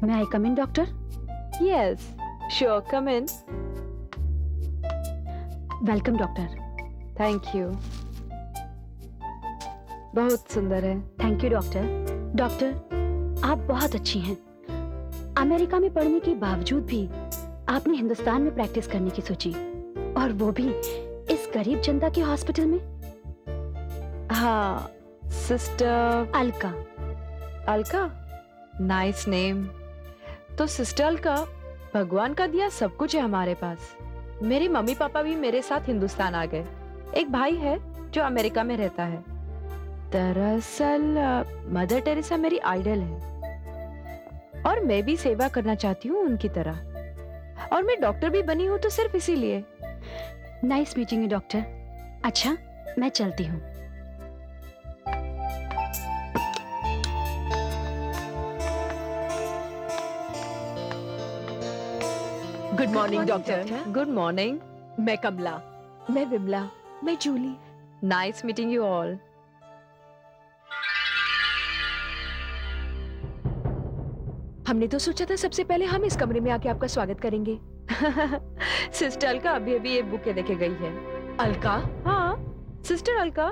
May I come in, doctor? Yes, sure, come in. Welcome, doctor. Thank you. बहुत सुंदर है। Thank you, doctor. Doctor, आप बहुत अच्छी हैं। अमेरिका में पढ़ने के बावजूद भी आपने हिंदुस्तान में प्रैक्टिस करने की सोची, और वो भी इस गरीब जनता के हॉस्पिटल में। हाँ, sister Alka. Alka, nice name. तो सिस्टर अलका, भगवान का दिया सब कुछ है हमारे पास। मेरे मम्मी पापा भी मेरे साथ हिंदुस्तान आ गए। एक भाई है जो अमेरिका में रहता है। दरअसल मदर टेरेसा मेरी आइडल है और मैं भी सेवा करना चाहती हूँ उनकी तरह। और मैं डॉक्टर भी बनी हूँ तो सिर्फ इसीलिए। Nice meeting you doctor. अच्छा, मैं चलती हूँ। Good morning doctor. Good morning. मैं कमला। मैं विमला। मैं Julie. Nice meeting you all. हमने तो सोचा था सबसे पहले हम इस कमरे में आके आपका स्वागत करेंगे। सिस्टर अलका अभी अभी ये बुके देके गई है। अलका? हाँ, सिस्टर अलका।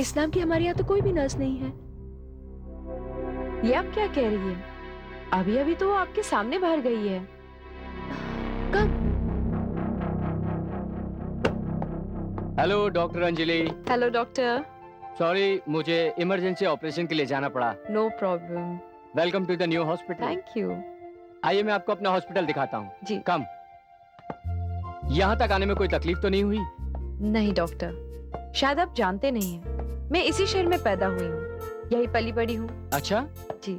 इस नाम की हमारे यहाँ तो कोई भी नर्स नहीं है। ये आप क्या कह रही है? अभी अभी तो वो आपके सामने बाहर गई है। कब? Hello doctor Anjali. Hello doctor. Sorry, मुझे इमरजेंसी ऑपरेशन के लिए जाना पड़ा। No problem. Welcome to the new hospital. Thank you. आइए मैं आपको अपना हॉस्पिटल दिखाता हूँ। जी। कम। यहाँ तक आने में कोई तकलीफ तो नहीं हुई? नहीं डॉक्टर, शायद आप जानते नहीं हैं, मैं इसी शहर में पैदा हुई हूँ, यही पली बड़ी हूँ। अच्छा। जी।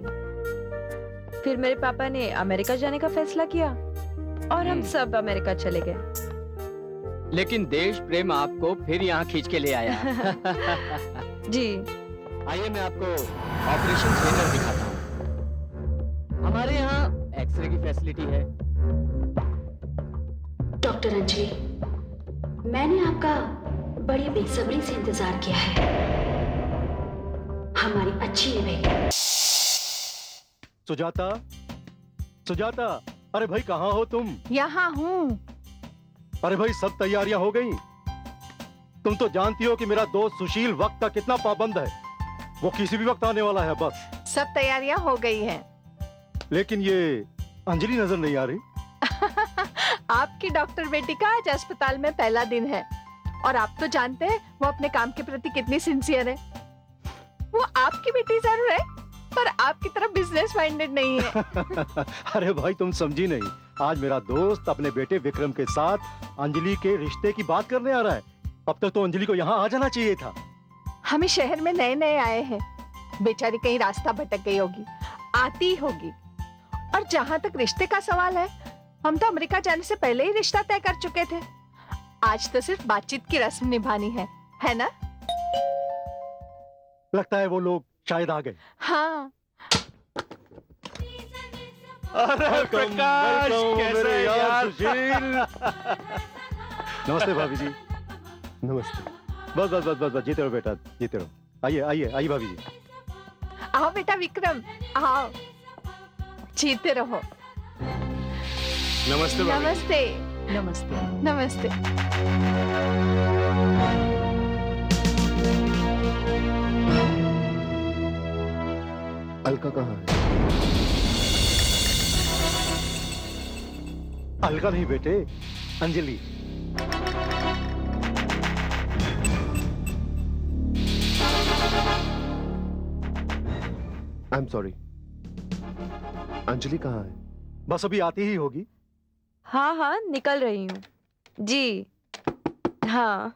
फिर मेरे पापा ने अमेरिका जाने का फैसला किया और हम सब अमेरिका चले गए। लेकिन देश प्रेम आपको फिर यहाँ खींच के ले आया। जी। आइए मैं आपको ऑपरेशन थिएटर दिखाता हूँ। हमारे यहाँ एक्सरे की फैसिलिटी है। डॉक्टर अंजलि, मैंने आपका बड़ी बेसब्री से इंतजार किया है। हमारी अच्छी निभाई। सुजाता, सुजाता, अरे भाई कहाँ हो तुम? यहाँ हूँ। अरे भाई सब तैयारियां हो गई? तुम तो जानती हो कि मेरा दोस्त सुशील वक्त का कितना पाबंद है। वो किसी भी वक्त आने वाला है बस। सब तैयारियां हो गई हैं। लेकिन ये अंजलि नजर नहीं आ रही। आपकी डॉक्टर बेटी का आज अस्पताल में पहला दिन है और आप तो जानते हैं वो अपने काम के प्रति कितनी सिंसियर है। वो आपकी बेटी जरूर है पर आपकी तरह बिजनेस माइंडेड नहीं है। अरे भाई तुम समझी नहीं, आज मेरा दोस्त अपने बेटे विक्रम के साथ अंजलि के रिश्ते की बात करने आ रहा है। अब तक तो अंजलि को यहाँ आ जाना चाहिए था। हम इस शहर में नए नए आए हैं, बेचारी कहीं रास्ता भटक गई होगी, आती होगी। और जहाँ तक रिश्ते का सवाल है, हम तो अमेरिका जाने से पहले ही रिश्ता तय कर चुके थे। आज तो सिर्फ बातचीत की रस्म निभानी है ना? लगता है वो लोग शायद आ गए। हाँ। अरे प्रकाश, कैसा है यार? नमस्ते भाभी जी। नमस्ते। बस बस बस बस बस, जीते रहो बेटा, जीते रहो। आइए आइए आइए भाभी जी। आओ बेटा विक्रम, आओ, जीते रहो। नमस्ते भाभी। नमस्ते। नमस्ते। नमस्ते। अलका कहाँ है? अलका नहीं बेटे, Anjali. I am sorry. Anjali कहाँ है? बस अभी आती ही होगी। हाँ हाँ, निकल रही हूँ। जी हाँ।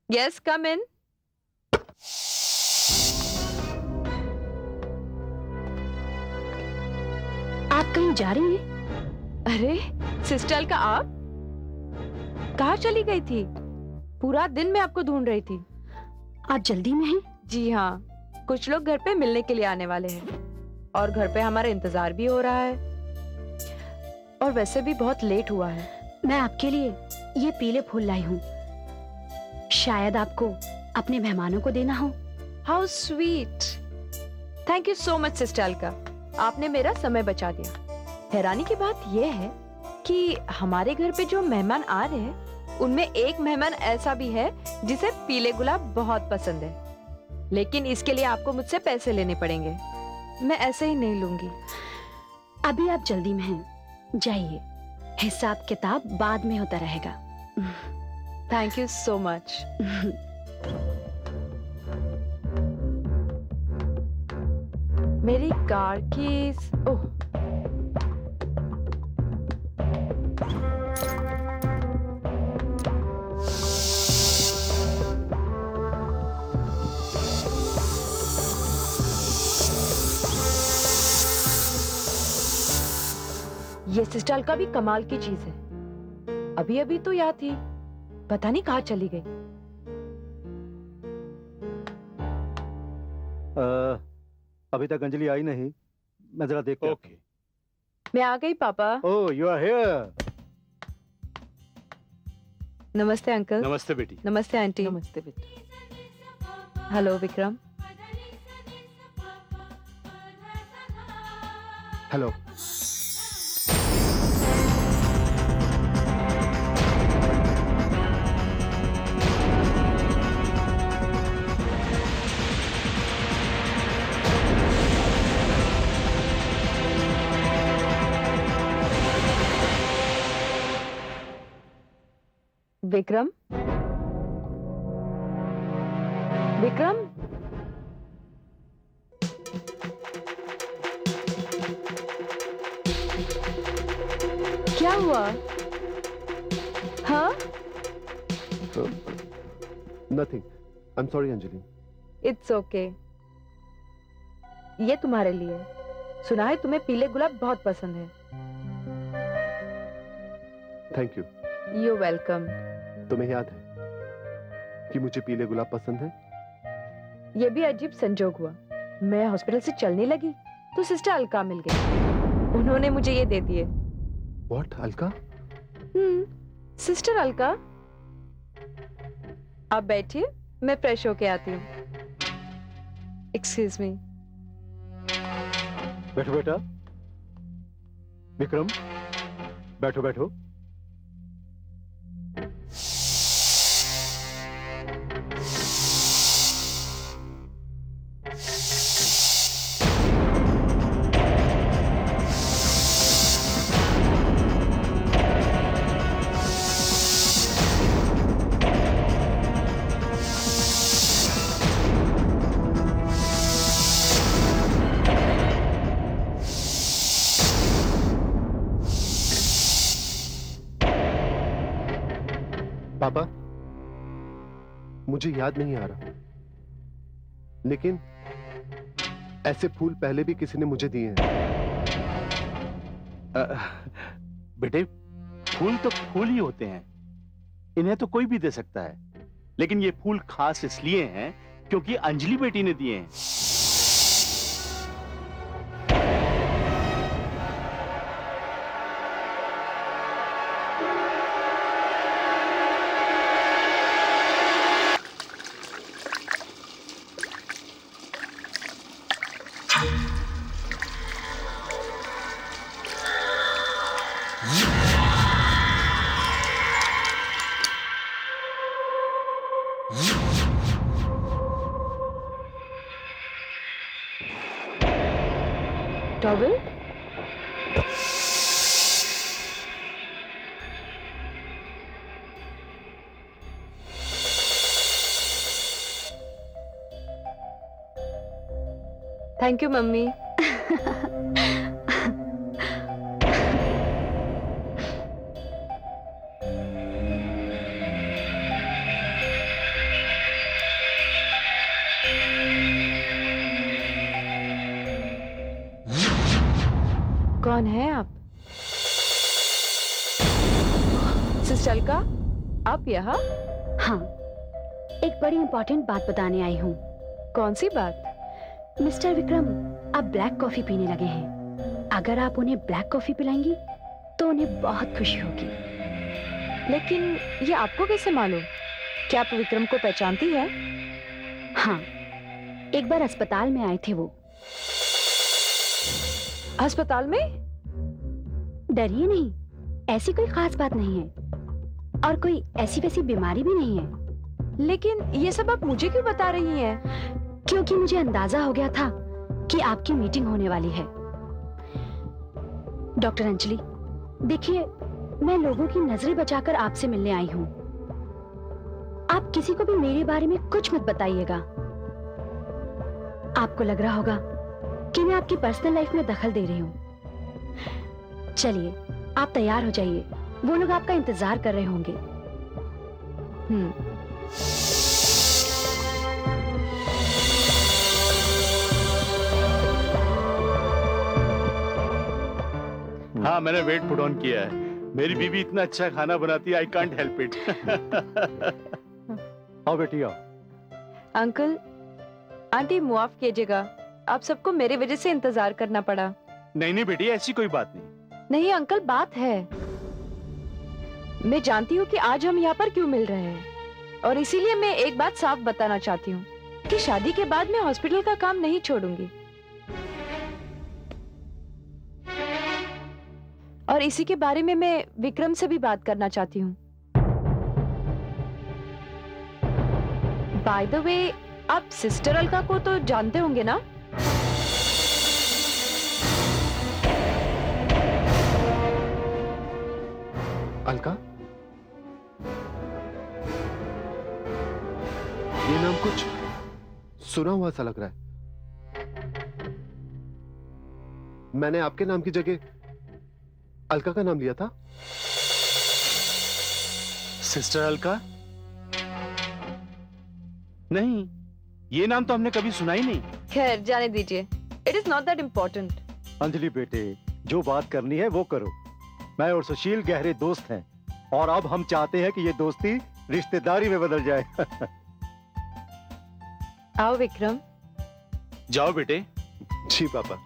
यस, कम इन। आप कहीं जा रही हैं? अरे सिस्टर अलका, आप कहाँ चली गई थी? पूरा दिन मैं आपको ढूंढ रही थी। आप जल्दी में हैं? जी हाँ, कुछ लोग घर पे मिलने के लिए आने वाले हैं और घर पे हमारा इंतजार भी हो रहा है और वैसे भी बहुत लेट हुआ है। मैं आपके लिए ये पीले फूल लाई हूँ। शायद आपको अपने मेहमानों को देना हो। How sweet. Thank you so much sister Alka, आपने मेरा समय बचा दिया। हैरानी की बात यह है कि हमारे घर पे जो मेहमान आ रहे हैं उनमें एक मेहमान ऐसा भी है जिसे पीले गुलाब बहुत पसंद है, लेकिन इसके लिए आपको मुझसे पैसे लेने पड़ेंगे। मैं ऐसे ही नहीं लूंगी। अभी आप जल्दी में हैं, जाइए, हिसाब किताब बाद में होता रहेगा। Thank you so much. मेरी कार कीज। ओह, ये सिस्टर अलका भी कमाल की चीज है। अभी अभी तो याद थी, पता नहीं कहाँ चली गई। अभी तक अंजलि आई नहीं, मैं जरा देख ओके। मैं आ गई पापा। ओह, यू आर हियर। नमस्ते अंकल। नमस्ते बेटी। नमस्ते आंटी। नमस्ते बेटा। हेलो विक्रम। हेलो। विक्रम, विक्रम, क्या हुआ? हाँ? Nothing, I am sorry Anjali. It's okay. ये तुम्हारे लिए। सुना है तुम्हें पीले गुलाब बहुत पसंद है। Thank you. You welcome. तुम्हें याद है कि मुझे पीले गुलाब पसंद है? ये भी अजीब संजोग हुआ। मैं हॉस्पिटल से चलने लगी तो सिस्टर अलका मिल गई। उन्होंने मुझे ये दे दिए। व्हाट, अलका? सिस्टर अलका। आप बैठिए, मैं फ्रेश होके आती हूँ। Excuse me. बैठो बेटा। विक्रम, बैठो बैठो। पापा, मुझे याद नहीं आ रहा, लेकिन ऐसे फूल पहले भी किसी ने मुझे दिए हैं। बेटे, फूल तो फूल ही होते हैं, इन्हें तो कोई भी दे सकता है, लेकिन ये फूल खास इसलिए हैं क्योंकि अंजलि बेटी ने दिए हैं। टॉवल? Thank you mummy. कौन है आप? सिस्टर अलका, आप यहाँ? हाँ, एक बड़ी इंपॉर्टेंट बात बताने आई हूँ। कौन सी बात? मिस्टर विक्रम अब ब्लैक कॉफी पीने लगे हैं। अगर आप उन्हें ब्लैक कॉफी पिलाएंगी तो उन्हें बहुत खुशी होगी। लेकिन ये आपको कैसे मालूम? क्या आप विक्रम को पहचानती है? हाँ, एक बार अस्पताल में आए थे वो। अस्पताल में? डरिए नहीं, ऐसी कोई खास बात नहीं है और कोई ऐसी वैसी बीमारी भी नहीं है। लेकिन ये सब आप मुझे क्यों बता रही हैं? क्योंकि मुझे अंदाजा हो गया था कि आपकी मीटिंग होने वाली है। डॉक्टर अंजलि, देखिए, मैं लोगों की नजरें बचाकर आपसे मिलने आई हूँ। आप किसी को भी मेरे बारे में कुछ मत बताइएगा। आपको लग रहा होगा कि मैं आपकी पर्सनल लाइफ में दखल दे रही हूँ। चलिए, आप तैयार हो जाइए, वो लोग आपका इंतजार कर रहे होंगे। हाँ, मैंने वेट पुट ऑन किया है। मेरी बीवी इतना अच्छा खाना बनाती है, आई कांट हेल्प इट। आओ बेटी आओ। अंकल, आंटी मुआफ कीजिएगा, आप सबको मेरी वजह से इंतजार करना पड़ा। नहीं नहीं बेटी, ऐसी कोई बात नहीं। नहीं अंकल, बात है। मैं जानती हूँ कि आज हम यहाँ पर क्यों मिल रहे हैं, और इसीलिए मैं एक बात साफ बताना चाहती हूँ कि शादी के बाद मैं हॉस्पिटल का काम नहीं छोड़ूंगी। और इसी के बारे में मैं विक्रम से भी बात करना चाहती हूँ। बाय द वे, आप सिस्टर अलका को तो जानते होंगे ना? अलका? ये नाम कुछ सुना हुआ सा लग रहा है। मैंने आपके नाम की जगह अलका का नाम लिया था। सिस्टर अलका? नहीं, ये नाम तो हमने कभी सुना ही नहीं। खैर, जाने दीजिए। It is not that important. Anjali बेटे, जो बात करनी है वो करो। मैं और सुशील गहरे दोस्त हैं और अब हम चाहते हैं कि ये दोस्ती रिश्तेदारी में बदल जाए। आओ विक्रम। जाओ बेटे। जी पापा।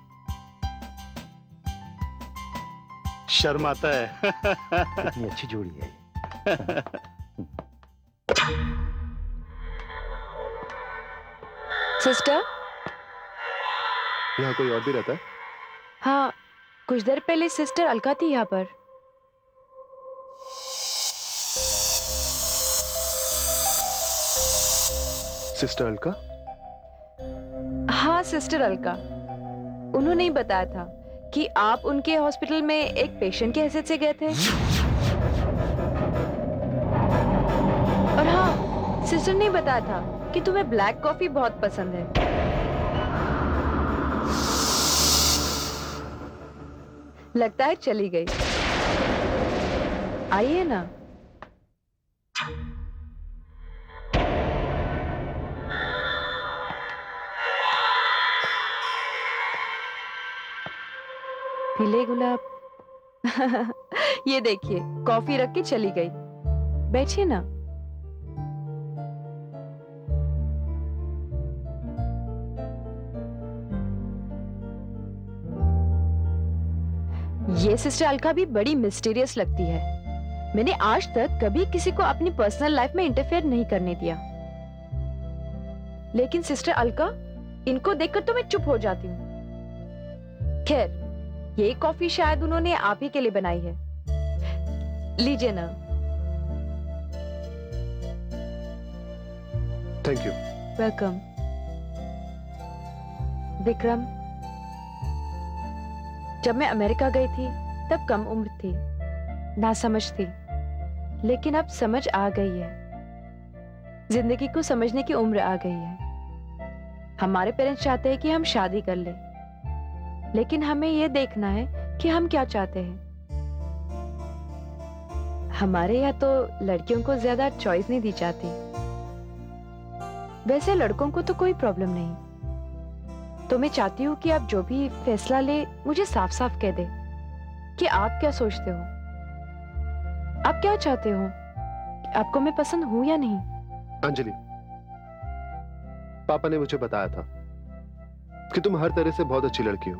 शर्म आता है। कितनी अच्छी जोड़ी है ये। सिस्टर? यहाँ कोई और भी रहता है? हाँ, कुछ देर पहले सिस्टर अलका थी यहाँ पर। सिस्टर अलका? हाँ, सिस्टर अलका। उन्होंने ही बताया था कि आप उनके हॉस्पिटल में एक पेशेंट की हैसियत से गए थे। और हाँ, सिस्टर ने बताया था कि तुम्हें ब्लैक कॉफी बहुत पसंद है। लगता है चली गई। आइए ना। पीले गुलाब। ये देखिए, कॉफी रख के चली गई। बैठिए ना। ये सिस्टर अलका भी बड़ी मिस्टीरियस लगती है। मैंने आज तक कभी किसी को अपनी पर्सनल लाइफ में इंटरफेयर नहीं करने दिया। लेकिन सिस्टर अलका, इनको देखकर तो मैं चुप हो जाती हूँ। खैर, ये कॉफी शायद उन्होंने आप ही के लिए बनाई है। लीजिए ना। Thank you. वेलकम। विक्रम, जब मैं अमेरिका गई थी तब कम उम्र थी, नासमझ थी, लेकिन अब समझ आ गई है। जिंदगी को समझने की उम्र आ गई है। हमारे पेरेंट्स चाहते हैं कि हम शादी कर लें, लेकिन हमें यह देखना है कि हम क्या चाहते हैं। हमारे यहाँ तो लड़कियों को ज्यादा चॉइस नहीं दी जाती। वैसे लड़कों को तो कोई प्रॉब्लम नहीं। तो मैं चाहती हूँ कि आप जो भी फैसला ले, मुझे साफ साफ कह दे कि आप क्या सोचते हो। आप क्या चाहते हो? आपको मैं पसंद हूं या नहीं? अंजलि, पापा ने मुझे बताया था कि तुम हर तरह से बहुत अच्छी लड़की हो,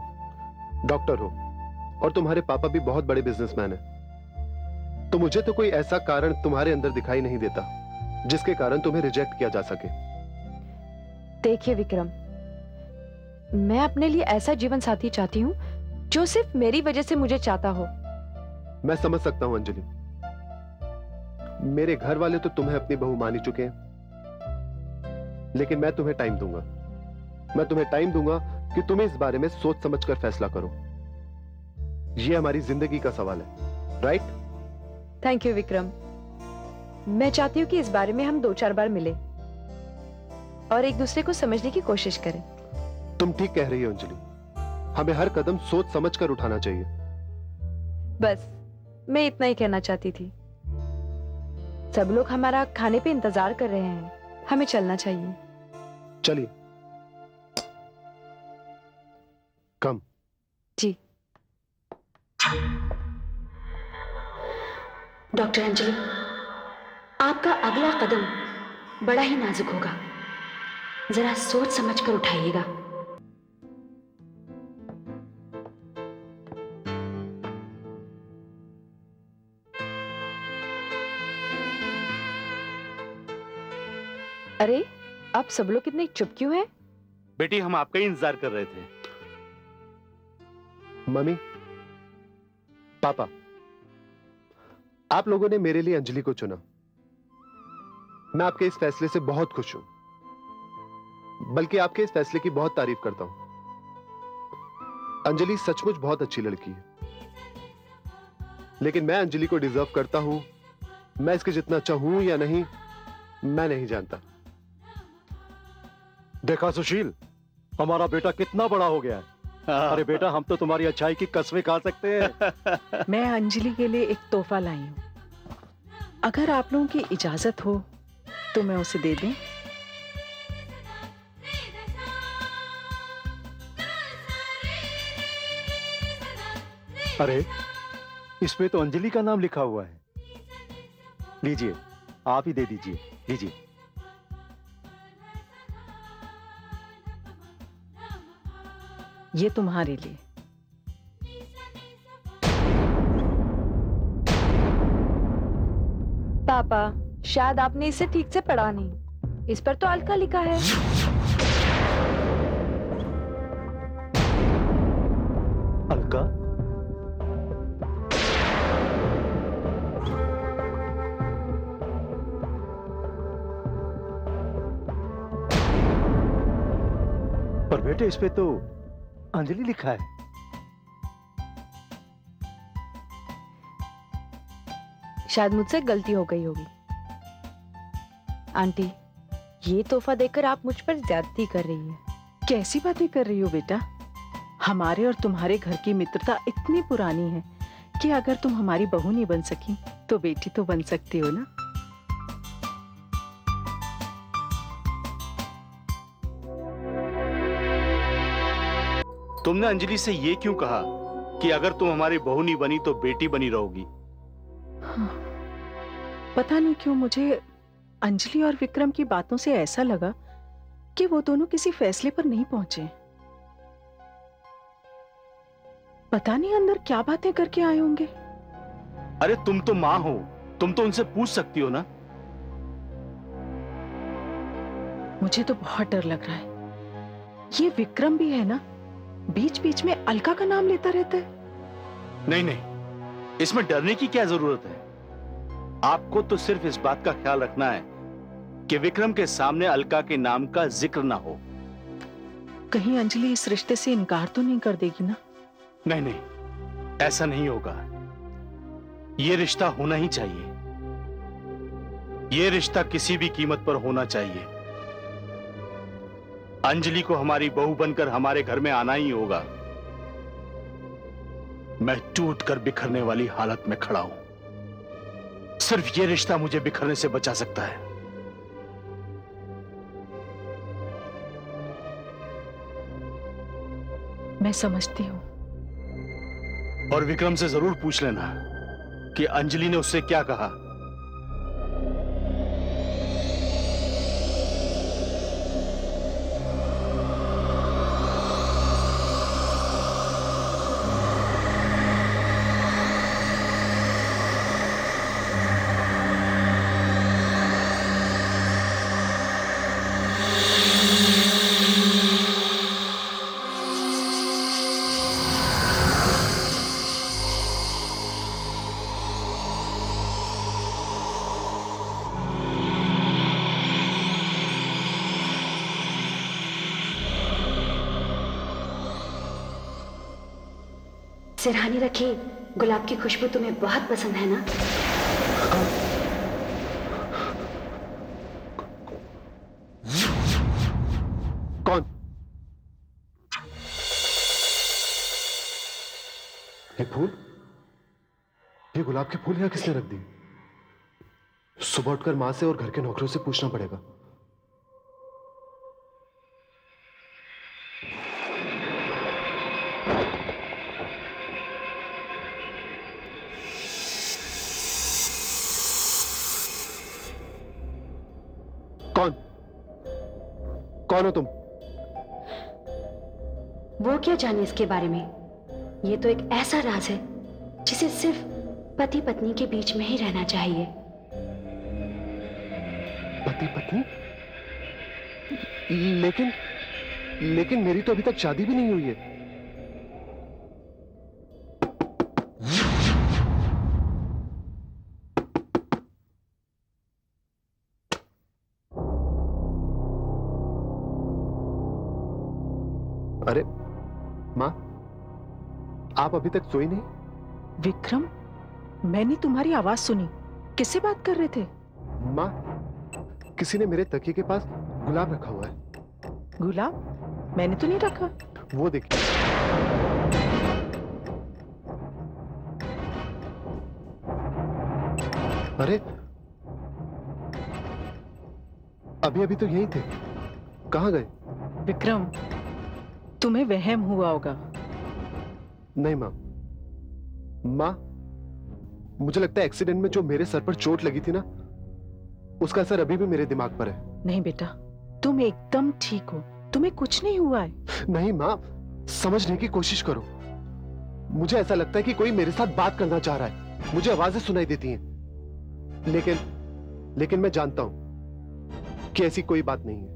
डॉक्टर हो और तुम्हारे पापा भी बहुत बड़े बिजनेसमैन हैं। तो मुझे तो कोई ऐसा कारण तुम्हारे अंदर दिखाई नहीं देता जिसके कारण तुम्हें रिजेक्ट किया जा सके। देखिए विक्रम, मैं अपने लिए ऐसा जीवन साथी चाहती हूँ जो सिर्फ मेरी वजह से मुझे चाहता हो। मैं समझ सकता हूं अंजलि, मेरे घर वाले तो तुम्हें अपनी बहू मान ही चुके हैं, लेकिन मैं तुम्हें टाइम दूंगा। मैं तुम्हें टाइम दूंगा कि तुम्हें इस बारे में सोच समझ कर फैसला करो। यह हमारी जिंदगी का सवाल है, राइट? Thank you Vikram. मैं चाहती हूँ कि इस बारे में हम 2-4 बार मिले और एक दूसरे को समझने की कोशिश करें। तुम ठीक कह रही हो अंजलि, हमें हर कदम सोच समझ कर उठाना चाहिए। बस मैं इतना ही कहना चाहती थी। सब लोग हमारा खाने पे इंतजार कर रहे हैं, हमें चलना चाहिए। चलिए। कम। जी। डॉक्टर अंजलि, आपका अगला कदम बड़ा ही नाजुक होगा, जरा सोच समझ कर उठाइएगा। अरे, आप सब लोग कितने चुप क्यों हैं? बेटी, हम आपका ही इंतजार कर रहे थे। मम्मी, पापा, आप लोगों ने मेरे लिए अंजलि को चुना। मैं आपके इस फैसले से बहुत खुश हूं, बल्कि आपके इस फैसले की बहुत तारीफ करता हूं। अंजलि सचमुच बहुत अच्छी लड़की है, लेकिन मैं अंजलि को डिजर्व करता हूं, मैं इसके जितना चाहूं या नहीं, मैं नहीं जानता। देखा सुशील, हमारा बेटा कितना बड़ा हो गया है। अरे बेटा, हम तो तुम्हारी अच्छाई की कसमें खा सकते हैं। मैं अंजलि के लिए एक तोहफा लाई हूँ, अगर आप लोगों की इजाजत हो तो मैं उसे दे दूं। अरे, इसमें तो अंजलि का नाम लिखा हुआ है। लीजिए, आप ही दे दीजिए, लीजिए। ये तुम्हारे लिए। पापा, शायद आपने इसे ठीक से पढ़ा नहीं। इस पर तो अलका लिखा है। अलका? पर बेटे, इस पे तो अंजलि लिखा है। शायद मुझसे गलती हो गई होगी। आंटी, ये तोहफा देखकर आप मुझ पर ज्यादती कर रही हैं। कैसी बातें कर रही हो बेटा? हमारे और तुम्हारे घर की मित्रता इतनी पुरानी है कि अगर तुम हमारी बहू नहीं बन सकी तो बेटी तो बन सकती हो ना। तुमने अंजलि से ये क्यों कहा कि अगर तुम हमारी बहू नहीं बनी तो बेटी बनी रहोगी? पता नहीं क्यों मुझे अंजलि और विक्रम की बातों से ऐसा लगा कि वो दोनों किसी फैसले पर नहीं पहुंचे। पता नहीं अंदर क्या बातें करके आए होंगे। अरे, तुम तो माँ हो, तुम तो उनसे पूछ सकती हो ना। मुझे तो बहुत डर लग रहा है। ये विक्रम भी है ना, बीच बीच में अलका का नाम लेता रहता है। नहीं नहीं, इसमें डरने की क्या जरूरत है? आपको तो सिर्फ इस बात का ख्याल रखना है कि विक्रम के सामने अलका के नाम का जिक्र ना हो। कहीं अंजलि इस रिश्ते से इनकार तो नहीं कर देगी ना? नहीं नहीं, ऐसा नहीं होगा। यह रिश्ता होना ही चाहिए। यह रिश्ता किसी भी कीमत पर होना चाहिए। अंजलि को हमारी बहू बनकर हमारे घर में आना ही होगा। मैं टूट कर बिखरने वाली हालत में खड़ा हूं। सिर्फ यह रिश्ता मुझे बिखरने से बचा सकता है। मैं समझती हूँ। और विक्रम से जरूर पूछ लेना कि अंजलि ने उससे क्या कहा। सिरहानी रखी गुलाब की खुशबू तुम्हें बहुत पसंद है ना? कौन? ये फूल, ये गुलाब के फूल यहाँ किसने रख दी? सुबह उठकर मां से और घर के नौकरों से पूछना पड़ेगा। कौन? कौन हो तुम? वो क्या जाने इसके बारे में? ये तो एक ऐसा राज है जिसे सिर्फ पति पत्नी के बीच में ही रहना चाहिए। पति पत्नी? लेकिन मेरी तो अभी तक शादी भी नहीं हुई है। अरे मां, आप अभी तक सोई नहीं? विक्रम, मैंने तुम्हारी आवाज सुनी। किससे बात कर रहे थे? मां, किसी ने मेरे तकिए के पास गुलाब रखा हुआ है। गुलाब? मैंने तो नहीं रखा। वो देखिए। अरे अभी अभी तो यहीं थे, कहां गए? विक्रम, तुम्हें वहम हुआ होगा। नहीं मां, मुझे लगता है एक्सीडेंट में जो मेरे सर पर चोट लगी थी ना, उसका असर अभी भी मेरे दिमाग पर है। नहीं बेटा, तुम एकदम ठीक हो, तुम्हें कुछ नहीं हुआ है। नहीं मां, समझने की कोशिश करो। मुझे ऐसा लगता है कि कोई मेरे साथ बात करना चाह रहा है। मुझे आवाजें सुनाई देती हैं, लेकिन मैं जानता हूं कि ऐसी कोई बात नहीं है।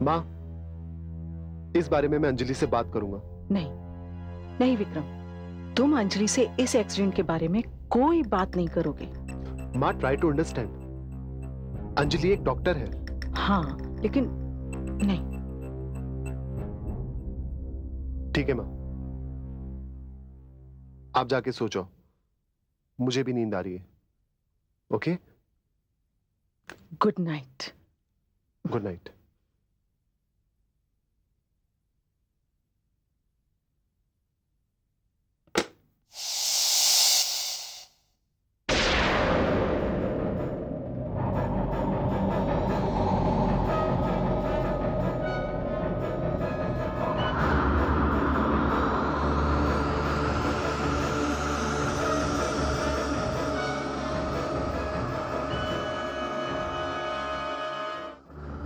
मां, इस बारे में मैं अंजलि से बात करूंगा। नहीं विक्रम, तुम अंजलि से इस एक्सीडेंट के बारे में कोई बात नहीं करोगे। मां, ट्राई टू अंडरस्टैंड। अंजलि एक डॉक्टर है। हाँ, लेकिन नहीं। ठीक है मां, आप जाके सो जाओ, मुझे भी नींद आ रही है। Okay, good night. Good night.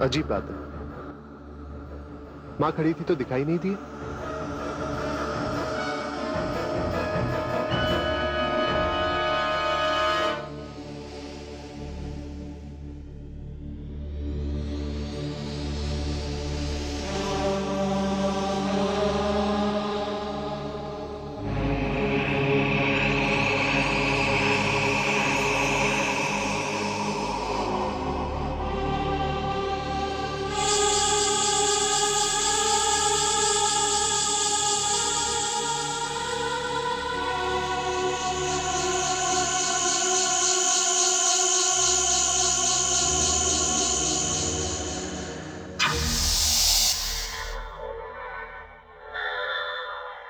अजीब बात है, मां खड़ी थी तो दिखाई नहीं दी।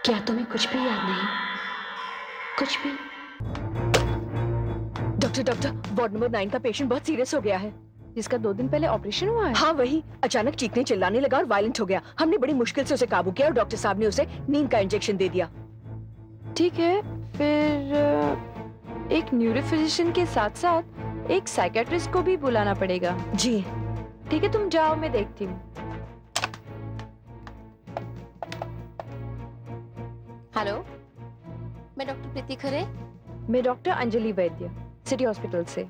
क्या तुम्हें कुछ भी याद नहीं? कुछ भी? डॉक्टर, वार्ड नंबर 9 का पेशेंट बहुत सीरियस हो गया है, जिसका 2 दिन पहले ऑपरेशन हुआ है। हाँ वही, अचानक चीखने चिल्लाने लगा और वायलेंट हो गया। हमने बड़ी मुश्किल से उसे काबू किया और डॉक्टर साहब ने उसे नींद का इंजेक्शन दे दिया। ठीक है, फिर एक न्यूरो फिजिशियन के साथ साथ एक साइकियाट्रिस्ट को भी बुलाना पड़ेगा। जी ठीक है, तुम जाओ, मैं देखती हूँ। हेलो, मैं डॉक्टर प्रीति खरे। मैं डॉक्टर अंजलि वैद्य, सिटी हॉस्पिटल से।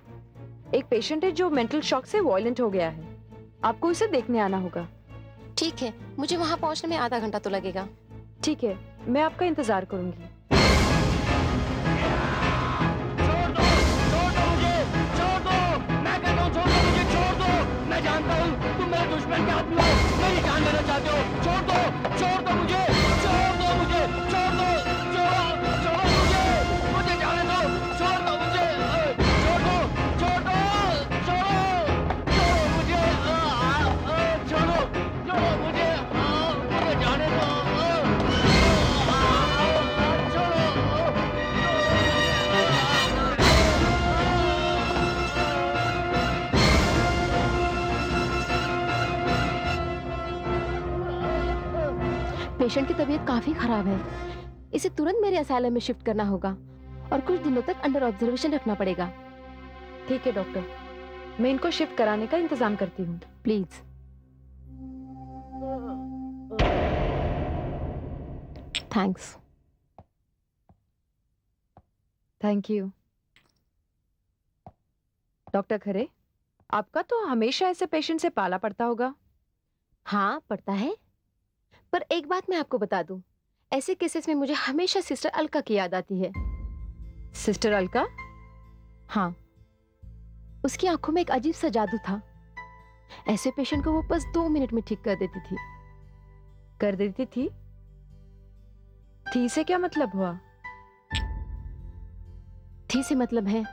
एक पेशेंट है जो मेंटल शॉक से वायलेंट हो गया है, आपको उसे देखने आना होगा। ठीक है, मुझे वहाँ पहुँचने में आधा घंटा तो लगेगा। ठीक है, मैं आपका इंतजार करूंगी। मैं जानता हूँ तुम मेरे दुश्मन के आदमी हो, मेरी जान लेना चाहते हो। छोड़ दो मुझे, छोड़ दो मुझे, छोड़ दो। पेशेंट की तबीयत काफी खराब है। इसे तुरंत मेरे असाइलम में शिफ्ट करना होगा और कुछ दिनों तक अंडर ऑब्जर्वेशन रखना पड़ेगा। ठीक है डॉक्टर, मैं इनको शिफ्ट कराने का इंतजाम करती हूँ। Please. Thanks. Thank you. Doctor Khare, आपका तो हमेशा ऐसे पेशेंट से पाला पड़ता होगा। हाँ पड़ता है, पर एक बात मैं आपको बता दूं, ऐसे केसेस में मुझे हमेशा सिस्टर अलका की याद आती है। सिस्टर अलका? हाँ, उसकी आंखों में एक अजीब सा जादू था। ऐसे पेशेंट को वो बस 2 मिनट में ठीक कर देती थी। कर देती थी? थी से क्या मतलब हुआ? थी से मतलब है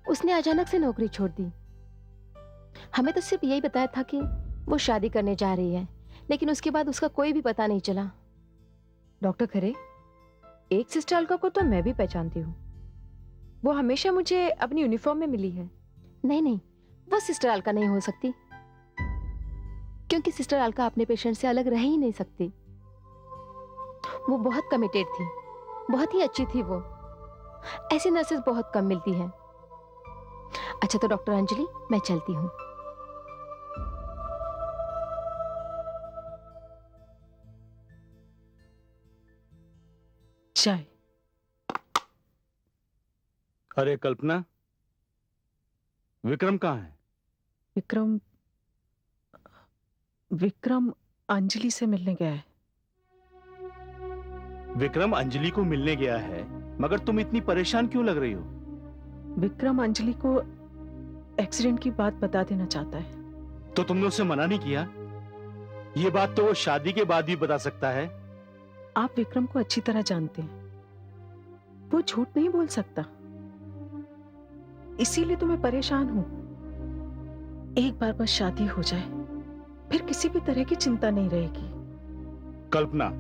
उसने अचानक से नौकरी छोड़ दी। हमें तो सिर्फ यही बताया था कि वो शादी करने जा रही है, लेकिन उसके बाद उसका कोई भी पता नहीं चला। डॉक्टर खरे, एक सिस्टर अलका को तो मैं भी पहचानती हूँ। वो हमेशा मुझे अपनी यूनिफॉर्म में मिली है। नहीं नहीं, वो सिस्टर अलका नहीं हो सकती, क्योंकि सिस्टर अलका अपने पेशेंट से अलग रह ही नहीं सकती। वो बहुत कमिटेड थी, बहुत ही अच्छी थी वो। ऐसी नर्सेस बहुत कम मिलती हैं। अच्छा तो डॉक्टर अंजलि, मैं चलती हूँ। चाय। अरे कल्पना, विक्रम कहाँ है? विक्रम विक्रम अंजलि से मिलने गया है। विक्रम अंजलि को मिलने गया है, मगर तुम इतनी परेशान क्यों लग रही हो? विक्रम अंजलि को एक्सीडेंट की बात बता देना चाहता है। तो तुमने उसे मना नहीं किया? ये बात तो वो शादी के बाद ही बता सकता है। आप विक्रम को अच्छी तरह जानते हैं, वो झूठ नहीं बोल सकता। इसीलिए तो मैं परेशान हूं। एक बार बस शादी हो जाए, फिर किसी भी तरह की चिंता नहीं रहेगी। कल्पना,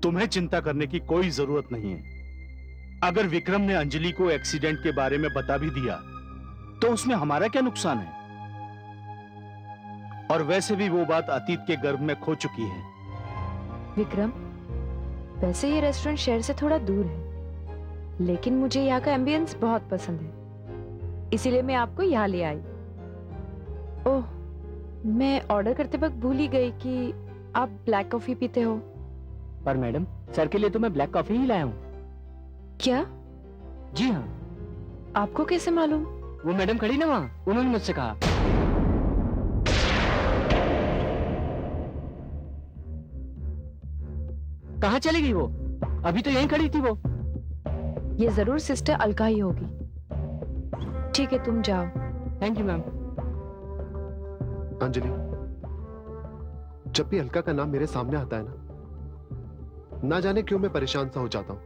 तुम्हें चिंता करने की कोई जरूरत नहीं है। अगर विक्रम ने अंजलि को एक्सीडेंट के बारे में बता भी दिया तो उसमें हमारा क्या नुकसान है? और वैसे भी वो बात अतीत के गर्भ में खो चुकी है। विक्रम, वैसे ये रेस्टोरेंट शहर से थोड़ा दूर है, लेकिन मुझे यहाँ का एम्बियंस बहुत पसंद है, इसीलिए मैं आपको यहाँ ले आई। ओह, मैं ऑर्डर करते वक्त भूल ही गई कि आप ब्लैक कॉफी पीते हो। पर मैडम, सर के लिए तो मैं ब्लैक कॉफी ही लाया हूँ। क्या? जी हाँ। आपको कैसे मालूम? वो मैडम खड़ी ना वहाँ, उन्होंने मुझसे कहा। कहाँ चली गई वो? अभी तो यहीं खड़ी थी वो। ये जरूर सिस्टर अलका ही होगी। ठीक है, तुम जाओ। Thank you ma'am. अंजलि, जब भी अलका का नाम मेरे सामने आता है ना जाने क्यों मैं परेशान सा हो जाता हूं।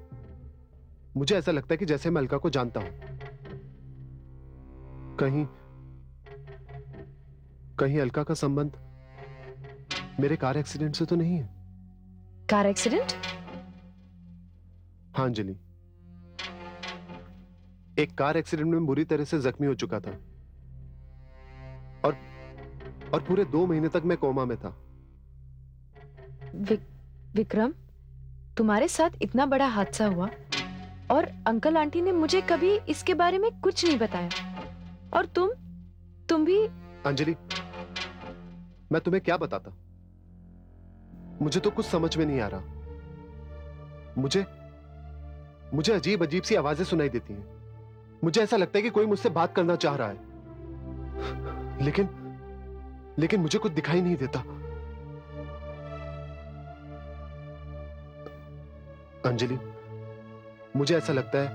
मुझे ऐसा लगता है कि जैसे मैं अलका को जानता हूं। कहीं अलका का संबंध मेरे कार एक्सीडेंट से तो नहीं है? Car accident? हाँ अंजलि, एक कार एक्सीडेंट में बुरी तरह से जख्मी हो चुका था और पूरे 2 महीने तक मैं कोमा में था। विक्रम, तुम्हारे साथ इतना बड़ा हादसा हुआ और अंकल आंटी ने मुझे कभी इसके बारे में कुछ नहीं बताया, और तुम भी। अंजलि, मैं तुम्हें क्या बताता? मुझे तो कुछ समझ में नहीं आ रहा। मुझे अजीब अजीब सी आवाजें सुनाई देती हैं। मुझे ऐसा लगता है कि कोई मुझसे बात करना चाह रहा है, लेकिन मुझे कुछ दिखाई नहीं देता। अंजलि, मुझे ऐसा लगता है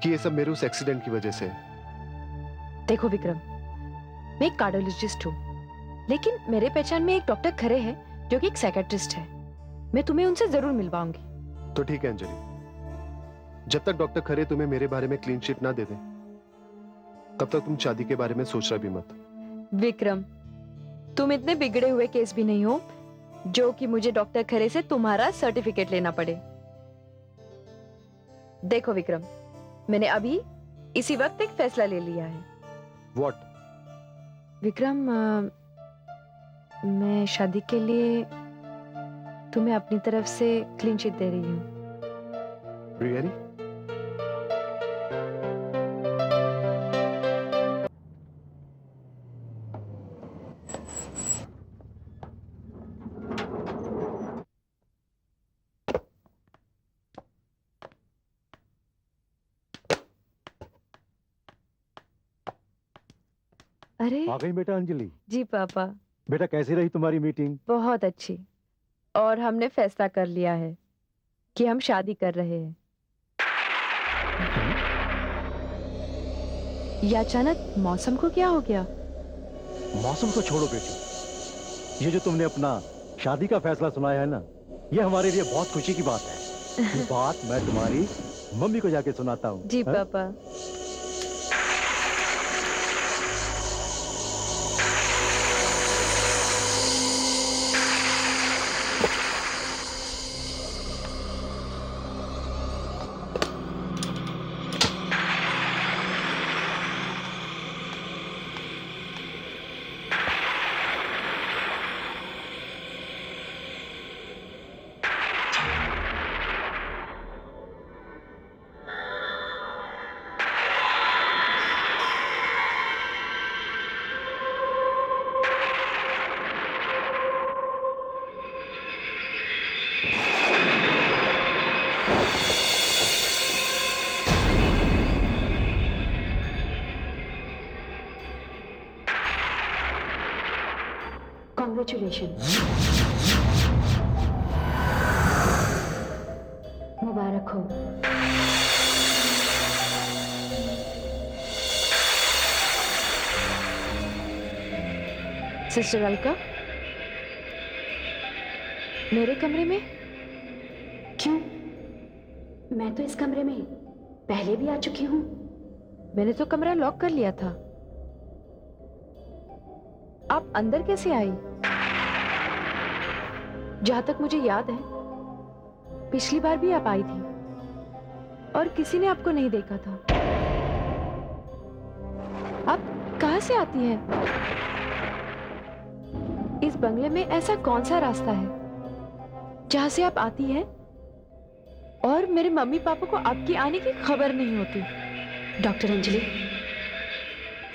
कि ये सब मेरे उस एक्सीडेंट की वजह से है। देखो विक्रम, मैं एक कार्डियोलॉजिस्ट हूँ, लेकिन मेरे पहचान में एक डॉक्टर खरे हैं जो कि एक साइकियाट्रिस्ट है। मैं तुम्हें उनसे जरूर मिलवाऊंगी। तो ठीक है अंजलि, जब तक डॉक्टर खरे तुम्हें मेरे बारे में क्लीन चिट ना दे दे, तब तक तुम शादी के बारे में सोचना भी मत। विक्रम, तुम इतने बिगड़े हुए केस भी नहीं हो जो कि मुझे डॉक्टर खरे से तुम्हारा सर्टिफिकेट लेना पड़े। देखो विक्रम, मैंने अभी इसी वक्त एक फैसला ले लिया है। What? विक्रम, मैं शादी के लिए तुम्हें अपनी तरफ से क्लीन चिट दे रही हूँ। रियली? अरे आ गई बेटा अंजलि। जी पापा, बेटा कैसी रही तुम्हारी मीटिंग? बहुत अच्छी। और हमने फैसला कर लिया है कि हम शादी कर रहे हैं। ये अचानक मौसम को क्या हो गया? मौसम को छोड़ो बेटी, ये जो तुमने अपना शादी का फैसला सुनाया है ना, ये हमारे लिए बहुत खुशी की बात है। ये बात मैं तुम्हारी मम्मी को जाके सुनाता हूँ। जी हाँ? पापा। कॉन्ग्रेचुलेशन, मुबारक हो। सिस्टर अलका, मेरे कमरे में? क्यों? मैं तो इस कमरे में पहले भी आ चुकी हूँ। मैंने तो कमरा लॉक कर लिया था। आप अंदर कैसे आई? जहां तक मुझे याद है, पिछली बार भी आप आई थी और किसी ने आपको नहीं देखा था। आप कहां से आती हैं? इस बंगले में ऐसा कौन सा रास्ता है जहां से आप आती हैं और मेरे मम्मी पापा को आपकी आने की खबर नहीं होती? डॉक्टर अंजलि,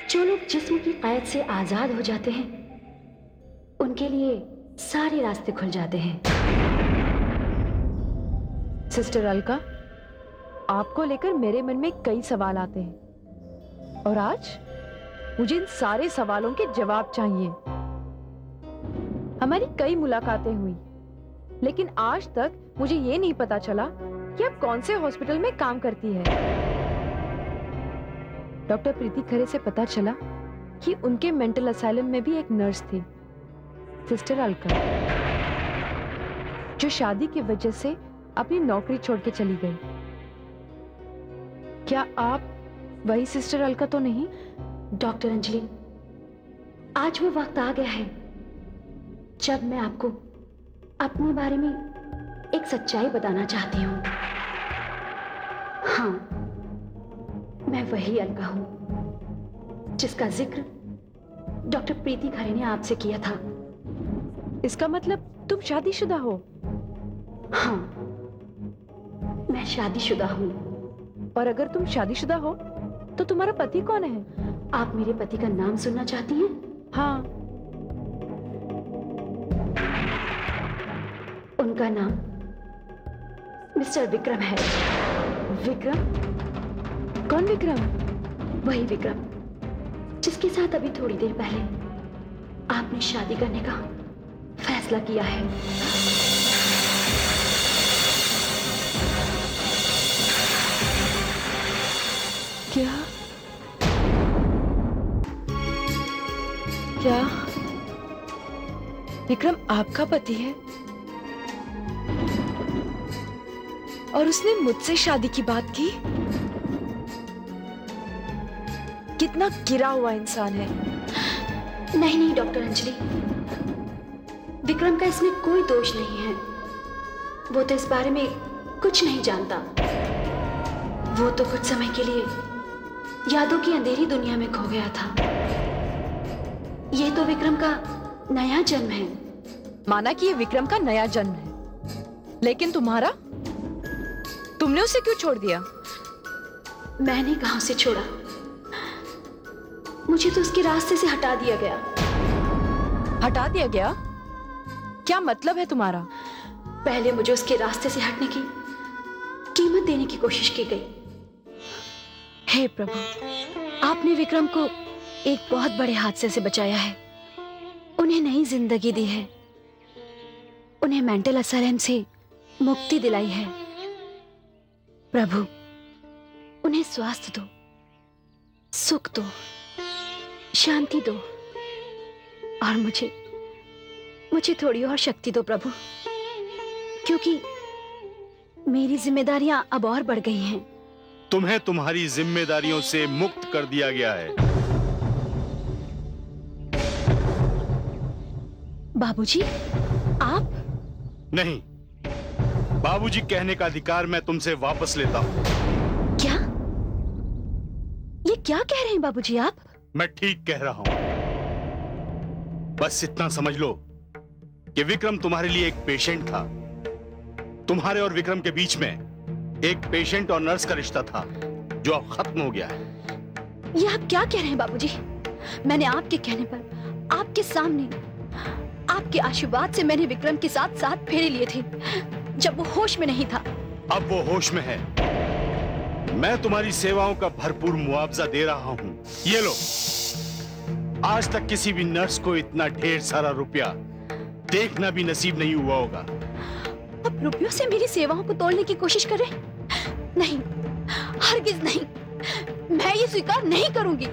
जो लोग जिस्म की कैद से आजाद हो जाते हैं, उनके लिए सारे रास्ते खुल जाते हैं। सिस्टर अलका, आपको लेकर मेरे मन में कई सवाल आते हैं और आज मुझे इन सारे सवालों के जवाब चाहिए। हमारी कई मुलाकातें हुई, लेकिन आज तक मुझे ये नहीं पता चला कि आप कौन से हॉस्पिटल में काम करती है। डॉक्टर प्रीति खरे से पता चला कि उनके मेंटल असाइलम में भी एक नर्स थी, सिस्टर अलका, जो शादी की वजह से अपनी नौकरी छोड़ के चली गई। क्या आप वही सिस्टर अलका तो नहीं? डॉक्टर अंजलि, आज वो वक्त आ गया है जब मैं आपको अपने बारे में एक सच्चाई बताना चाहती हूँ। हाँ, मैं वही अलका हूँ जिसका जिक्र डॉक्टर प्रीति खरे ने आपसे किया था। इसका मतलब तुम शादीशुदा हो? हाँ, मैं शादीशुदा हूँ। और अगर तुम शादीशुदा हो तो तुम्हारा पति कौन है? आप मेरे पति का नाम सुनना चाहती हैं? हाँ। उनका नाम मिस्टर विक्रम है। विक्रम? कौन विक्रम? वही विक्रम जिसके साथ अभी थोड़ी देर पहले आपने शादी करने का फैसला किया है। क्या? क्या विक्रम आपका पति है? और उसने मुझसे शादी की बात की? कितना गिरा हुआ इंसान है। नहीं नहीं डॉक्टर अंजलि, विक्रम का इसमें कोई दोष नहीं है। वो तो इस बारे में कुछ नहीं जानता। वो तो कुछ समय के लिए यादों की अंधेरी दुनिया में खो गया था। ये तो विक्रम का नया जन्म है। माना कि ये विक्रम का नया जन्म है, लेकिन तुम्हारा, तुमने उसे क्यों छोड़ दिया? मैंने कहाँ उसे छोड़ा, मुझे तो उसके रास्ते से हटा दिया गया। हटा दिया गया? क्या मतलब है तुम्हारा? पहले मुझे उसके रास्ते से हटने की कीमत देने की कोशिश की गई। हे प्रभु, आपने विक्रम को एक बहुत बड़े हादसे से बचाया है, उन्हें नई जिंदगी दी है, उन्हें मेंटल असाइलम से मुक्ति दिलाई है। प्रभु, उन्हें स्वास्थ्य दो, सुख दो, शांति दो, और मुझे थोड़ी और शक्ति दो प्रभु, क्योंकि मेरी जिम्मेदारियां अब और बढ़ गई हैं। तुम्हें तुम्हारी जिम्मेदारियों से मुक्त कर दिया गया है। बाबूजी, आप? नहीं, बाबूजी कहने का अधिकार मैं तुमसे वापस लेता हूं। क्या? ये क्या कह रहे हैं बाबूजी आप? मैं ठीक कह रहा हूं। बस इतना समझ लो कि विक्रम तुम्हारे लिए एक पेशेंट था। तुम्हारे और विक्रम के बीच में एक पेशेंट और नर्स का रिश्ता था, जो अब खत्म हो गया है। ये आप क्या कह रहे हैं बाबूजी? मैंने आपके कहने पर, आपके सामने, आपके आशीर्वाद से मैंने विक्रम के साथ 7 फेरे लिए थे, जब वो होश में नहीं था। अब वो होश में है। मैं तुम्हारी सेवाओं का भरपूर मुआवजा दे रहा हूं। ये लो, आज तक किसी भी नर्स को इतना ढेर सारा रुपया देखना भी नसीब नहीं हुआ होगा। अब रुपयों से मेरी सेवाओं को तोड़ने की कोशिश कर रहे? नहीं, हरगिज नहीं, मैं ये स्वीकार नहीं करूंगी।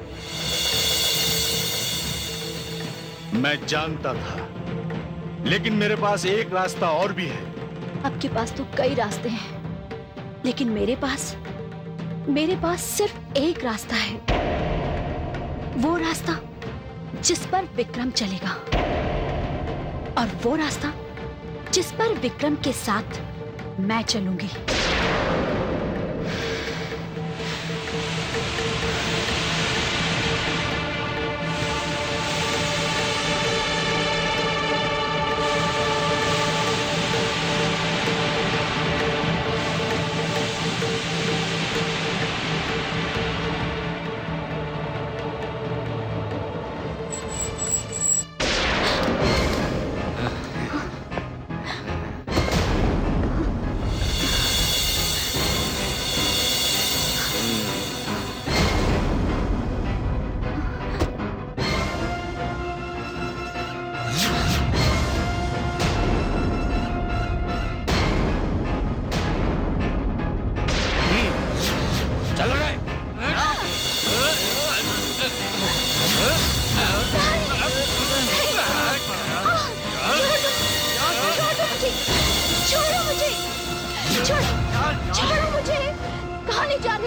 मैं जानता था, लेकिन मेरे पास एक रास्ता और भी है। आपके पास तो कई रास्ते हैं, लेकिन मेरे पास सिर्फ एक रास्ता है। वो रास्ता जिस पर विक्रम चलेगा, और वो रास्ता जिस पर विक्रम के साथ मैं चलूंगी।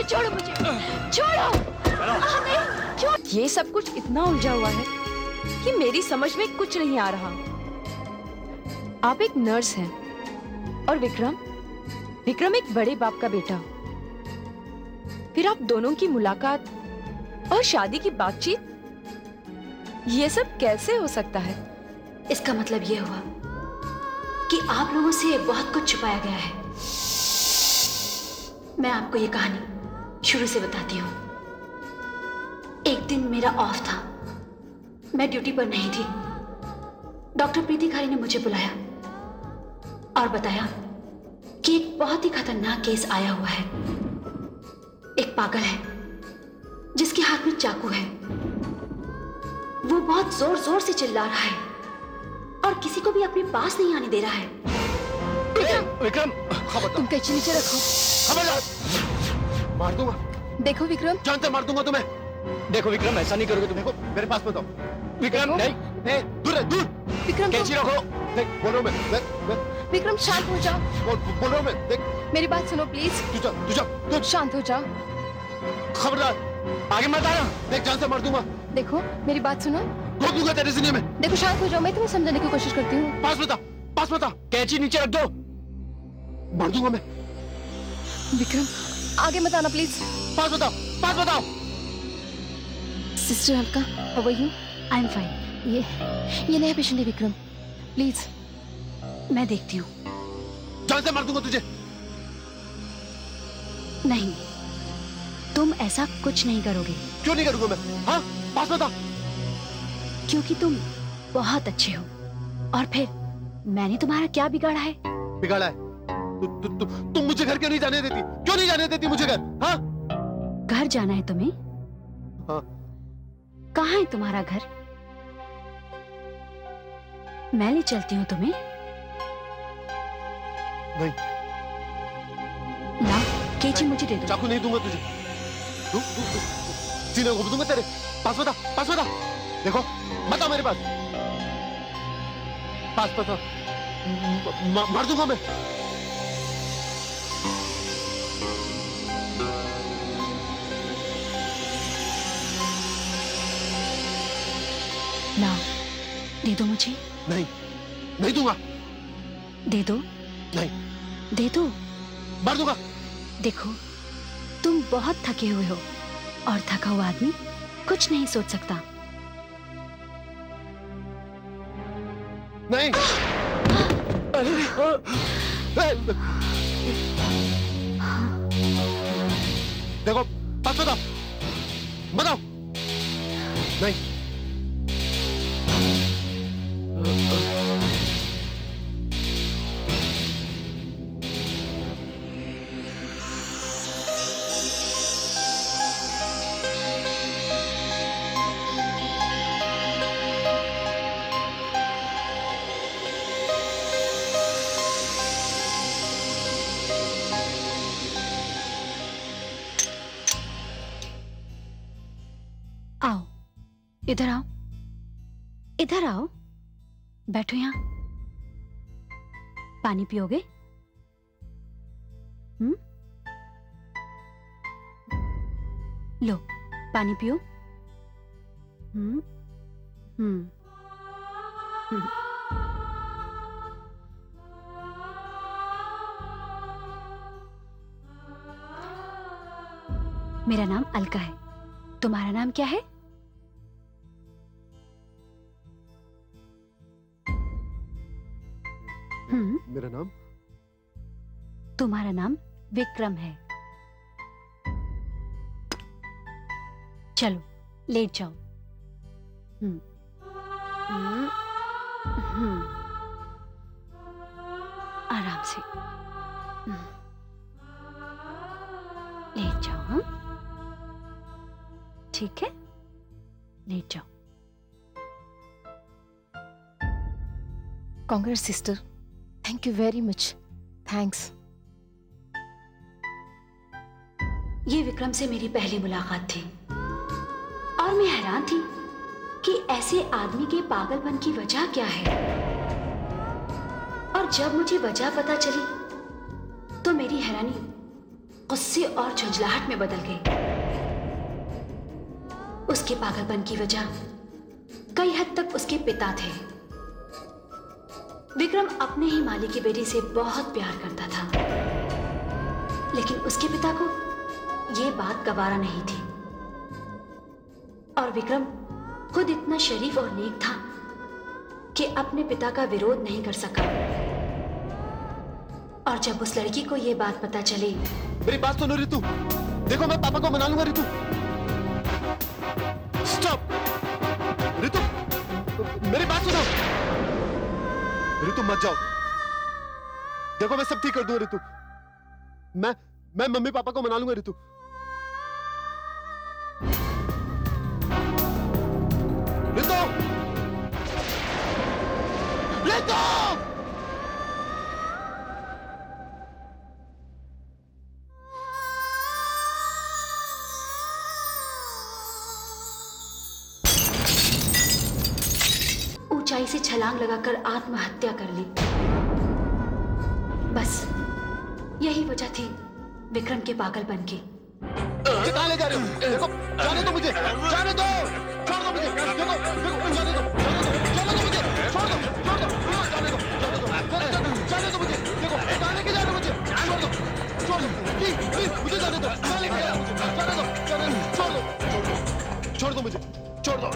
छोड़ो मुझे, छोड़ो। ये सब कुछ इतना उलझा हुआ है कि मेरी समझ में कुछ नहीं आ रहा। आप एक नर्स हैं और विक्रम एक बड़े बाप का बेटा। फिर आप दोनों की मुलाकात और शादी की बातचीत, ये सब कैसे हो सकता है? इसका मतलब ये हुआ कि आप लोगों से बहुत कुछ छुपाया गया है। मैं आपको ये कहानी शुरू से बताती हूँ। एक दिन मेरा ऑफ था, मैं ड्यूटी पर नहीं थी। डॉक्टर प्रीति खारी ने मुझे बुलाया और बताया कि एक बहुत ही खतरनाक केस आया हुआ है। एक पागल है जिसके हाथ में चाकू है। वो बहुत जोर जोर से चिल्ला रहा है और किसी को भी अपने पास नहीं आने दे रहा है। विक्रम, तुम कैची नीचे रखो। मार दूंगा। देखो विक्रम, जानते मार दूंगा तुम्हें। देखो विक्रम, ऐसा नहीं करोगे तुम। देखो मेरे पास बताओ। विक्रम नहीं, दूर है, दूर। विक्रम कैची रखो। देख, बोल रहा हूं मैं विक्रम शांत हो जाओ। बोल रहा हूं मैं। देख, मेरी बात सुनो प्लीज। तू जा। शांत हो जाओ। खबरदार आगे मत आना। देख, जान से मार दूंगा। देखो मेरी बात सुनो। ठोक दूंगा तेरे सीने में। देखो शांत हो जाओ, मैं तुम्हें समझाने की कोशिश करती हूँ। पास बता। कैची नीचे रख दो। मार दूंगा मैं। विक्रम आगे मत आना प्लीज। पास बताओ। Sister Alka, how are you? I am fine. ये नया पेशेंट है विक्रम, प्लीज। मैं देखती हूँ। जान से मार दूंगा तुझे। नहीं, तुम ऐसा कुछ नहीं करोगे। क्यों नहीं करूंगा मैं? हाँ, पास बता। क्योंकि तुम बहुत अच्छे हो। और फिर मैंने तुम्हारा क्या बिगाड़ा है? बिगाड़ा है? तुम मुझे घर क्यों नहीं जाने देती? क्यों नहीं जाने देती मुझे घर? हाँ? घर जाना है तुम्हें? हाँ। कहाँ है तुम्हारा घर? मैं ले चलती हूँ तुम्हें। नहीं। लाओ, केची मुझे दे दो। चाकू नहीं दूंगा तुझे। सीने को दूंगा तेरे। पास बता, पास बता। देखो, बता मेरे पास। पास बता। मार दूंगा मैं। लाओ, दे दो मुझे। नहीं, नहीं दूंगा। दे दो। नहीं। दे दो। मार दूंगा। देखो, तुम बहुत थके हुए हो और थका हुआ आदमी कुछ नहीं सोच सकता। नहीं। देखो, पास बताओ, बताओ। नहीं। आओ, इधर आओ, इधर आओ, बैठो यहाँ। पानी पियोगे? लो, पानी पियो। हम्म हम्म हम्म। मेरा नाम अलका है। तुम्हारा नाम क्या है? मेरा नाम? तुम्हारा नाम विक्रम है। चलो, लेट जाओ। हम्म हम्म हम्म। आराम से लेट जाओ। हाँ, ठीक है, लेट जाओ। Congress sister, thank you very much. Thanks. ये विक्रम से मेरी पहली मुलाकात थी और मैं हैरान थी कि ऐसे आदमी के पागलपन की वजह क्या है। और जब मुझे वजह पता चली तो मेरी हैरानी गुस्से और झुंझलाहट में बदल गई। उसके पागलपन की वजह कई हद तक उसके पिता थे। विक्रम अपने ही माली की बेटी से बहुत प्यार करता था, लेकिन उसके पिता को यह बात गवारा नहीं थी। और विक्रम खुद इतना शरीफ और नेक था कि अपने पिता का विरोध नहीं कर सका। और जब उस लड़की को यह बात पता चली। मेरी बात सुनो रितु, देखो मैं पापा को मना लूंगा। रितु, स्टॉप। रितु, मेरी बात सुनो। रितु मत जाओ। देखो मैं सब ठीक कर दूंगा। रितु, मैं मम्मी पापा को मना लूंगा। रितु, रितु, रितु। ऊंचाई से छलांग लगाकर आत्महत्या कर ली। बस यही वजह थी विक्रम के पागलपन की। कहाँ ले जा रहे हो? देखो, जाने दो मुझे, जाने दो, छोड़ दो मुझे। देखो, देखो, जाने दो, जाने दो मुझे, छोड़ दो, जाने दो, जाने दो मुझे। देखो, कहाँ लेके जा रहे हो मुझे? छोड़ दो, प्लीज, मुझे जाने दो, कहाँ लेके जा रहे हो मुझे? जाने दो, छोड़ दो मुझे, छोड़ दो।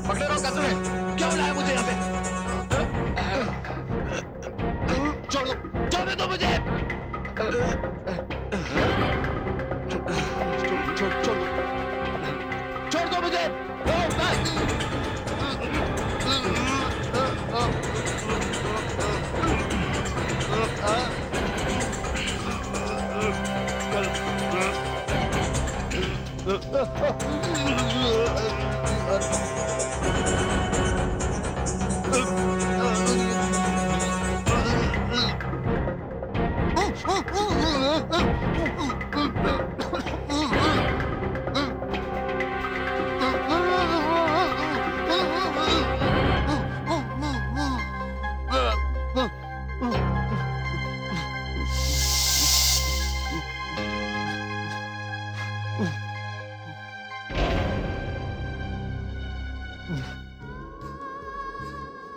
पकड़े रहो, क्या बुलाया मुझे यहाँ पे? छोड़ दो मुझे।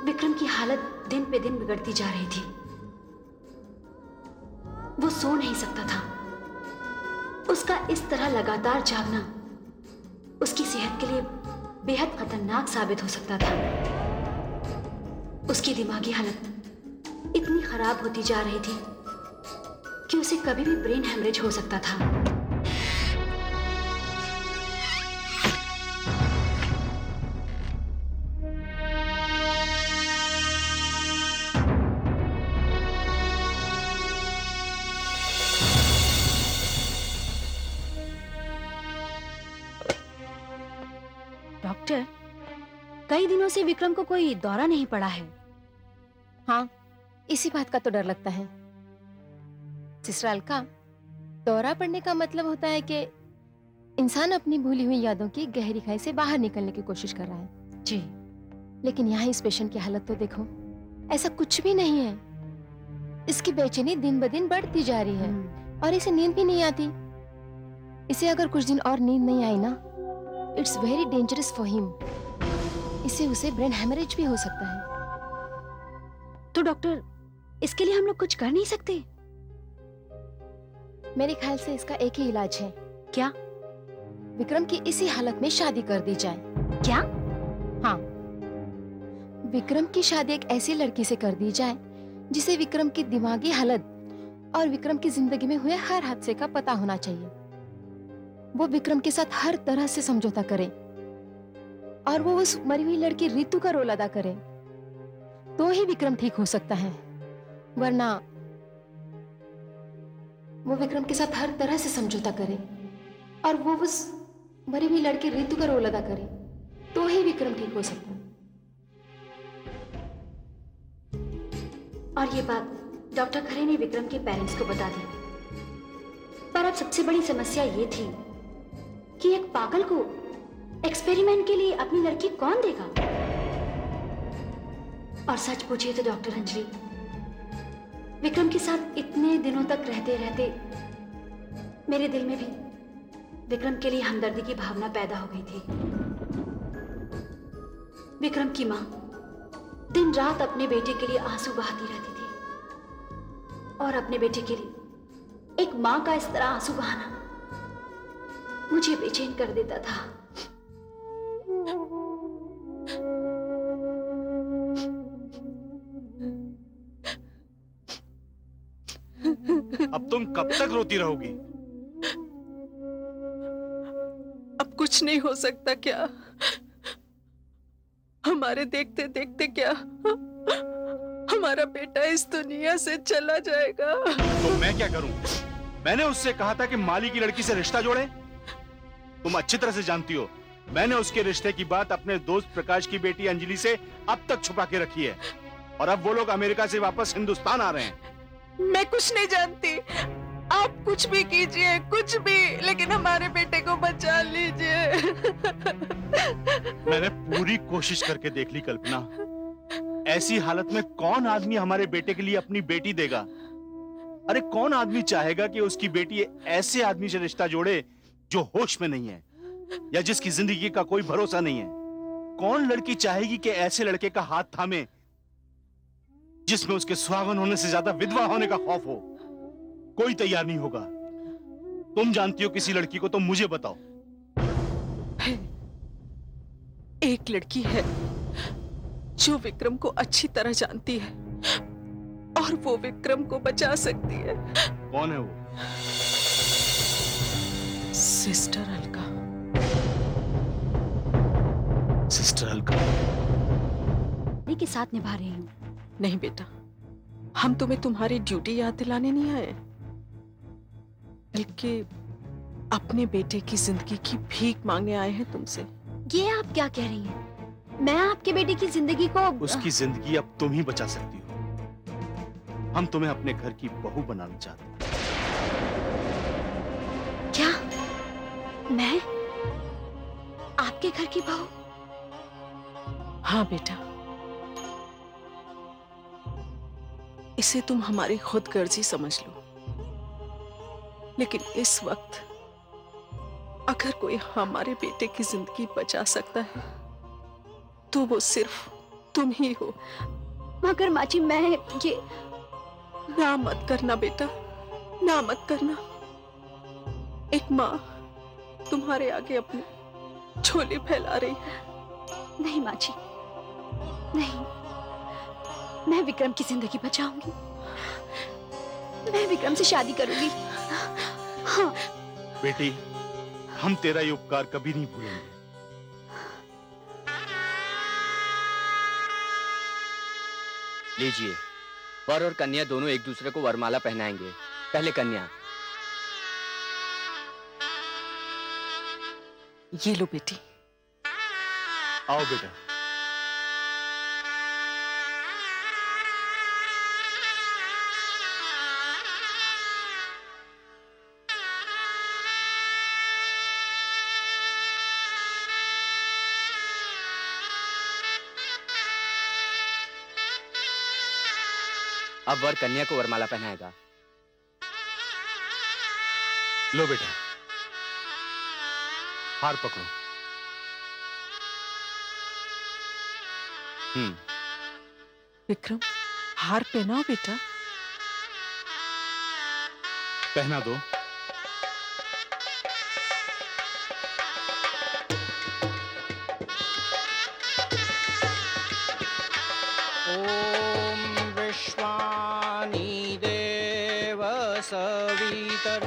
विक्रम की हालत दिन पे दिन बिगड़ती जा रही थी। वो सो नहीं सकता था। उसका इस तरह लगातार जागना उसकी सेहत के लिए बेहद खतरनाक साबित हो सकता था। उसकी दिमागी हालत इतनी खराब होती जा रही थी कि उसे कभी भी ब्रेन हेमरेज हो सकता था। डॉक्टर, कई दिनों से विक्रम को कोई दौरा नहीं पड़ा है। हाँ, इसी बात का तो डर लगता है। सिस्टर अलका, दौरा पड़ने का मतलब होता है कि इंसान अपनी भूली हुई यादों की गहरी खाई से बाहर निकलने की कोशिश कर रहा है। जी, लेकिन यहाँ इस पेशेंट की हालत तो देखो, ऐसा कुछ भी नहीं है। इसकी बेचैनी दिन ब दिन बढ़ती जा रही है और इसे नींद भी नहीं आती। इसे अगर कुछ दिन और नींद नहीं आई ना, it's very dangerous for him. इससे उसे ब्रेन हेमरेज भी हो सकता है। तो डॉक्टर, इसके लिए हम लोग कुछ कर नहीं सकते? मेरे ख्याल से इसका एक ही इलाज है। क्या? विक्रम की इसी हालत में शादी कर दी जाए। क्या? हाँ, विक्रम की शादी एक ऐसी लड़की से कर दी जाए जिसे विक्रम की दिमागी हालत और विक्रम की जिंदगी में हुए हर हादसे का पता होना चाहिए। वो विक्रम के साथ हर तरह से समझौता करे और वो उस मरी हुई लड़की रितु का रोल अदा करे, तो ही विक्रम ठीक हो सकता है। वरना वो विक्रम के साथ हर तरह से समझौता करे और वो उस मरी हुई लड़की रितु का रोल अदा करे, तो ही विक्रम ठीक हो सकता है। और ये बात डॉक्टर खरे ने विक्रम के पेरेंट्स को बता दी। पर अब सबसे बड़ी समस्या ये थी कि एक पागल को एक्सपेरिमेंट के लिए अपनी लड़की कौन देगा? और सच पूछिए तो डॉक्टर अंजलि, विक्रम के साथ इतने दिनों तक रहते रहते मेरे दिल में भी विक्रम के लिए हमदर्दी की भावना पैदा हो गई थी। विक्रम की मां दिन रात अपने बेटे के लिए आंसू बहाती रहती थी और अपने बेटे के लिए एक मां का इस तरह आंसू बहाना मुझे बेचैन कर देता था। अब तुम कब तक रोती रहोगी? अब कुछ नहीं हो सकता क्या? हमारे देखते देखते क्या हमारा बेटा इस दुनिया से चला जाएगा? तो मैं क्या करूं? मैंने उससे कहा था कि माली की लड़की से रिश्ता जोड़े। तुम अच्छी तरह से जानती हो, मैंने उसके रिश्ते की बात अपने दोस्त प्रकाश की बेटी अंजलि से अब तक छुपा के रखी है और अब वो लोग अमेरिका से वापस हिंदुस्तान आ रहे हैं। मैं कुछ नहीं जानती। आप कुछ भी कीजिए, कुछ भी, लेकिन हमारे बेटे को बचा लीजिए। मैंने पूरी कोशिश करके देख ली कल्पना। ऐसी हालत में कौन आदमी हमारे बेटे के लिए अपनी बेटी देगा? अरे कौन आदमी चाहेगा कि उसकी बेटी ऐसे आदमी से रिश्ता जोड़े जो होश में नहीं है या जिसकी जिंदगी का कोई भरोसा नहीं है? कौन लड़की चाहेगी कि ऐसे लड़के का हाथ थामे जिसमें उसके सुहागन होने से ज्यादा विधवा होने का खौफ हो? कोई तैयार नहीं होगा। तुम जानती हो किसी लड़की को तो मुझे बताओ। एक लड़की है जो विक्रम को अच्छी तरह जानती है और वो विक्रम को बचा सकती है। कौन है वो? सिस्टर अलका। सिस्टर अलका। के साथ निभा रही हूँ। नहीं बेटा, हम तुम्हें तुम्हारी ड्यूटी याद दिलाने नहीं आए, बल्कि अपने बेटे की जिंदगी की भीख मांगने आए हैं तुमसे। ये आप क्या कह रही हैं? मैं आपके बेटे की जिंदगी को उसकी जिंदगी अब तुम ही बचा सकती हो। हम तुम्हें अपने घर की बहू बनाना चाहते हैं। क्या? मैं आपके घर की बहू? हाँ बेटा, इसे तुम हमारी खुदगर्जी समझ लो, लेकिन इस वक्त अगर कोई हमारे बेटे की जिंदगी बचा सकता है तो वो सिर्फ तुम ही हो। मगर माँ जी, मैं ये ना मत करना बेटा, ना मत करना। एक माँ तुम्हारे आगे अपनी झोली फैला रही है। नहीं माँ जी, नहीं। मैं विक्रम की जिंदगी बचाऊंगी। मैं विक्रम से शादी करूंगी। हाँ। बेटी, हम तेरा ये उपकार कभी नहीं भूलेंगे। लीजिए, वर और कन्या दोनों एक दूसरे को वरमाला पहनाएंगे। पहले कन्या। ये लो बेटी। आओ बेटा। अब वर कन्या को वरमाला पहनाएगा। लो बेटा, हार पकड़ो। विक्रम, हार पहनाओ बेटा। पहना दो। ओम विश्वानि देव सवितर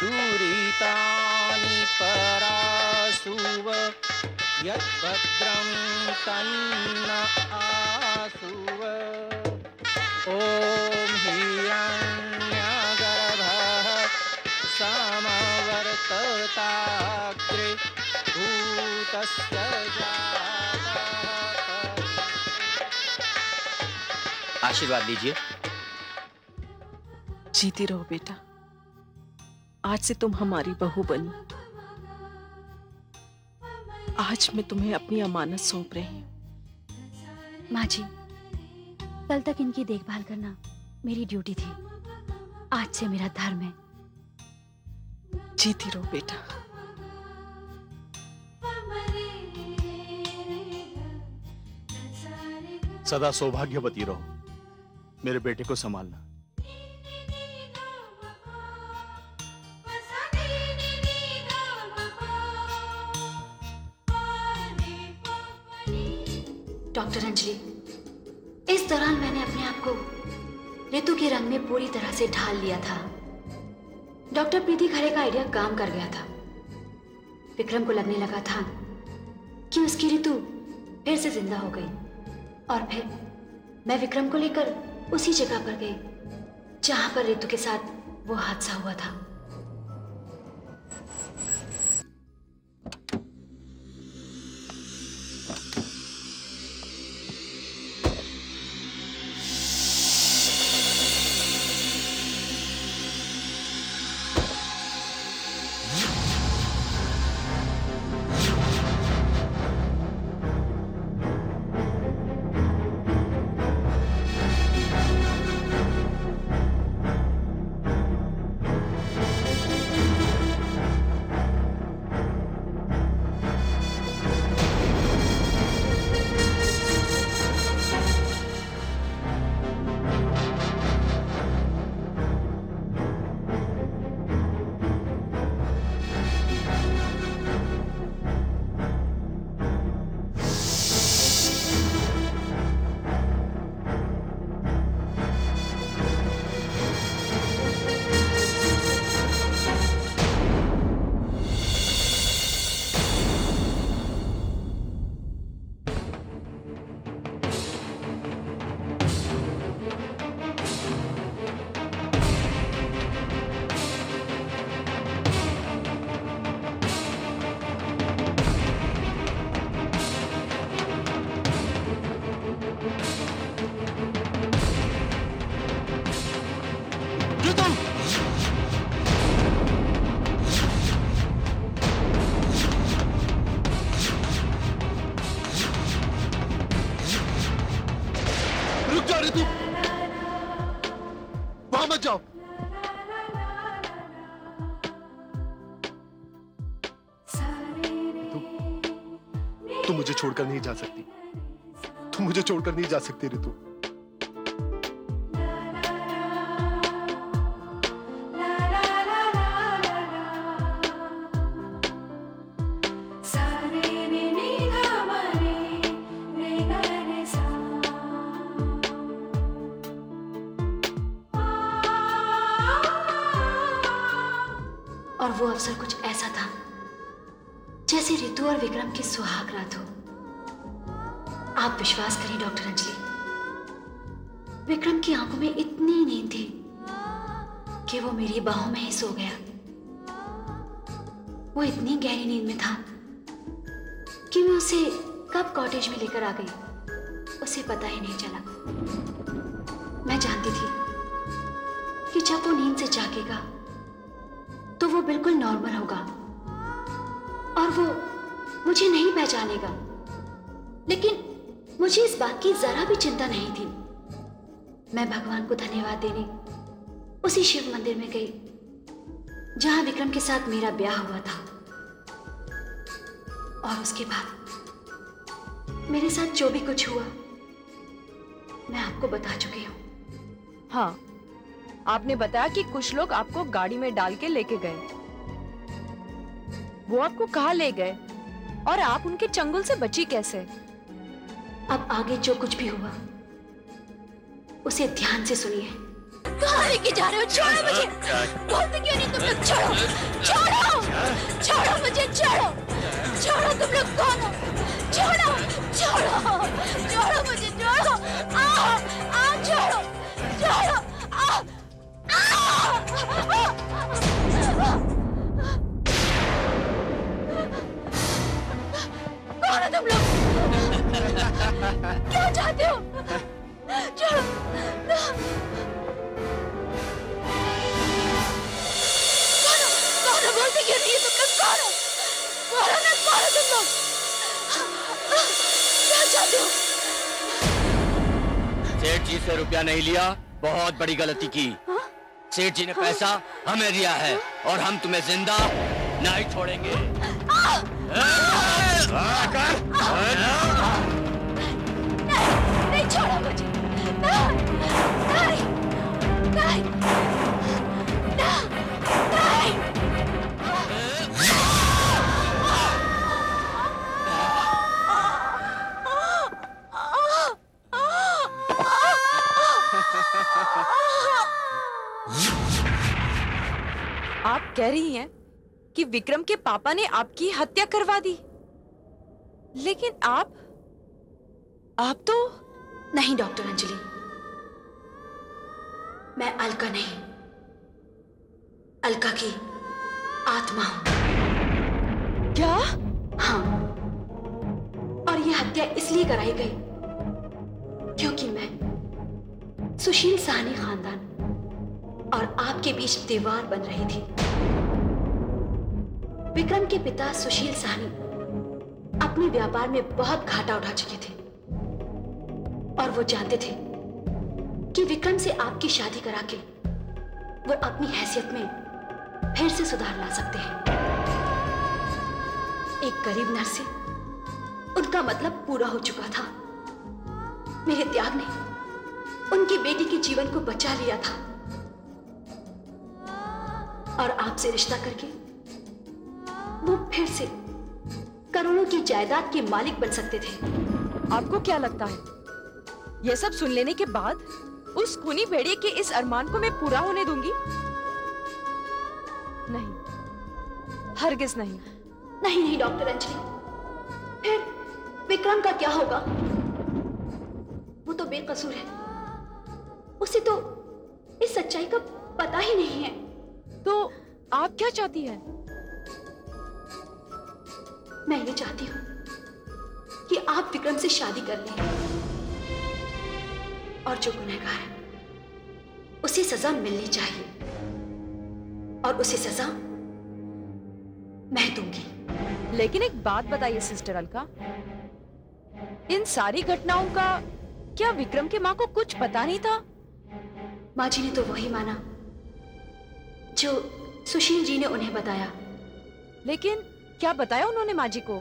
दुरितानि परासुव यद्भद्रं तन्न आसुव। ओम हिरण्यगर्भः समवर्तताग्रे भूतस्य जातः। आशीर्वाद लीजिए। जीती रहो बेटा, आज से तुम हमारी बहू बनी। आज मैं तुम्हें अपनी अमानत सौंप रही हूँ। माँ जी, कल तक इनकी देखभाल करना मेरी ड्यूटी थी। आज से मेरा धर्म है। जीती रहो बेटा। सदा सौभाग्यवती रहो। मेरे बेटे को संभालना। डॉक्टर अंजलि, इस दौरान मैंने अपने आप को ऋतु के रंग में पूरी तरह से ढाल लिया था। डॉक्टर प्रीति खरे का आइडिया काम कर गया था। विक्रम को लगने लगा था कि उसकी ऋतु फिर से जिंदा हो गई, और फिर मैं विक्रम को लेकर उसी जगह पर गई जहां पर ऋतु के साथ वो हादसा हुआ था। तुम मुझे छोड़कर नहीं जा सकती, तुम मुझे छोड़कर नहीं जा सकती रितु। और वो अवसर कुछ ऐसा था जैसे रितु और विक्रम की सुहाग रात हो। आप विश्वास करें डॉक्टर अंजलि, विक्रम की आंखों में इतनी नींद थी कि वो मेरी बाहों में ही सो गया। वो इतनी गहरी नींद में था कि मैं उसे कब कॉटेज में लेकर आ गई उसे पता ही नहीं चला। मैं जानती थी कि जब वो नींद से जागेगा तो वो बिल्कुल नॉर्मल होगा और वो मुझे नहीं पहचानेगा, लेकिन मुझे इस बात की जरा भी चिंता नहीं थी। मैं भगवान को धन्यवाद देने उसी शिव मंदिर में गई जहां विक्रम के साथ मेरा ब्याह हुआ था। और उसके बाद मेरे साथ जो भी कुछ हुआ मैं आपको बता चुकी हूँ। हाँ, आपने बताया कि कुछ लोग आपको गाड़ी में डाल के लेके गए। वो आपको कहाँ ले गए और आप उनके चंगुल से बची कैसे? अब आगे जो कुछ भी हुआ उसे ध्यान से सुनिए। कहाँ लेके जा रहे हो? छोड़ो मुझे! बोलते क्यों नहीं तुम लोग? छोड़ो! छोड़ो! छोड़ो मुझे! छोड़ो! छोड़ो! तुम लोग कौन हो? छोड़ो! छोड़ो! छोड़ो मुझे! छोड़ो! छोड़ो! छोड़ो! कौन हो तुम लोग? क्या चाहते हो? छोड़ो! कौन हो? बोलते क्यों नहीं तुम लोग? कौन हो? बोलो ना, कौन हो तुम लोग? क्या चाहते हो? सेठ जी से रुपया नहीं लिया, बहुत बड़ी गलती की। सेठ जी ने पैसा हमें दिया है और हम तुम्हें जिंदा नहीं छोड़ेंगे। नहीं छोड़ो मुझे! नहीं! नहीं! नहीं! नहीं! आप कह रही हैं कि विक्रम के पापा ने आपकी हत्या करवा दी, लेकिन आप तो नहीं डॉक्टर अंजलि, मैं अलका नहीं, अलका की आत्मा हूं। क्या? हाँ, और यह हत्या इसलिए कराई गई क्योंकि मैं सुशील साहनी खानदान और आपके बीच दीवार बन रही थी। विक्रम के पिता सुशील साहनी अपने व्यापार में बहुत घाटा उठा चुके थे और वो जानते थे कि विक्रम से आपकी शादी करा के वो अपनी हैसियत में फिर से सुधार ला सकते हैं। एक गरीब नर्स से उनका मतलब पूरा हो चुका था। मेरे त्याग ने उनकी बेटी के जीवन को बचा लिया था और आपसे रिश्ता करके वो फिर से करोड़ों की जायदाद के मालिक बन सकते थे। आपको क्या लगता है, यह सब सुन लेने के बाद उस खूनी भेड़िए के इस अरमान को मैं पूरा होने दूंगी? नहीं, हरगिज नहीं। नहीं नहीं डॉक्टर अंजलि, फिर विक्रम का क्या होगा? वो तो बेकसूर है, उसे तो इस सच्चाई का पता ही नहीं है। तो आप क्या चाहती हैं? मैं ये चाहती हूं कि आप विक्रम से शादी कर लें और जो गुनहगार है उसे सजा मिलनी चाहिए और उसे सजा मैं दूंगी। लेकिन एक बात बताइए सिस्टर अलका, इन सारी घटनाओं का क्या विक्रम की माँ को कुछ पता नहीं था? माँ जी ने तो वही माना जो सुशील जी ने उन्हें बताया। लेकिन क्या बताया उन्होंने माँ जी को?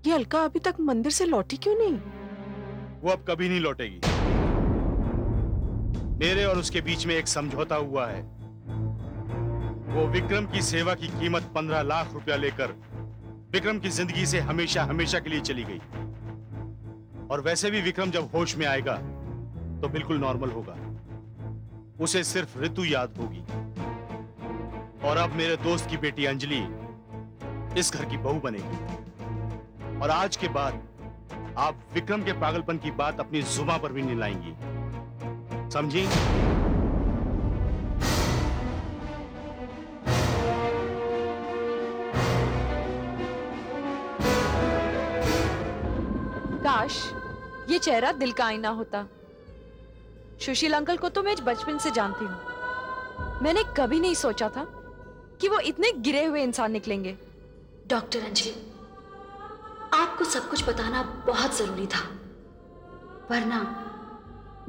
बेटी अलका अभी तक मंदिर से लौटी क्यों नहीं? वो अब कभी नहीं लौटेगी। मेरे और उसके बीच में एक समझौता हुआ है। वो विक्रम की सेवा की कीमत 15 लाख रुपया लेकर विक्रम की जिंदगी से हमेशा हमेशा के लिए चली गई। और वैसे भी विक्रम जब होश में आएगा तो बिल्कुल नॉर्मल होगा। उसे सिर्फ ऋतु याद होगी। और अब मेरे दोस्त की बेटी अंजलि इस घर की बहू बनेगी। और आज के बाद आप विक्रम के पागलपन की बात अपनी जुबान पर भी नहीं लाएंगी, समझी? काश ये चेहरा दिल का आईना होता। सुशील अंकल को तो मैं बचपन से जानती हूँ। मैंने कभी नहीं सोचा था कि वो इतने गिरे हुए इंसान निकलेंगे। डॉक्टर अंजलि, आपको सब कुछ बताना बहुत जरूरी था, वरना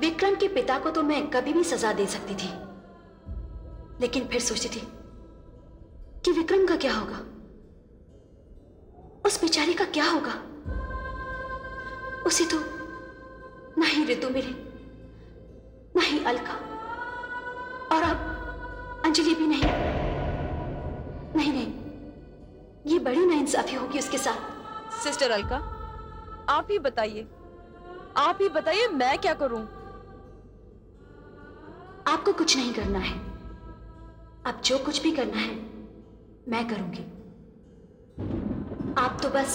विक्रम के पिता को तो मैं कभी भी सजा दे सकती थी। लेकिन फिर सोचती थी कि विक्रम का क्या होगा, उस बेचारी का क्या होगा। उसे तो ना ही ऋतु मिली, ना ही अलका, और अब अंजलि भी नहीं। नहीं नहीं, ये बड़ी नाइंसाफी होगी उसके साथ। सिस्टर अलका, आप ही बताइए, मैं क्या करूं? आपको कुछ नहीं करना है। अब जो कुछ भी करना है मैं करूंगी। आप तो बस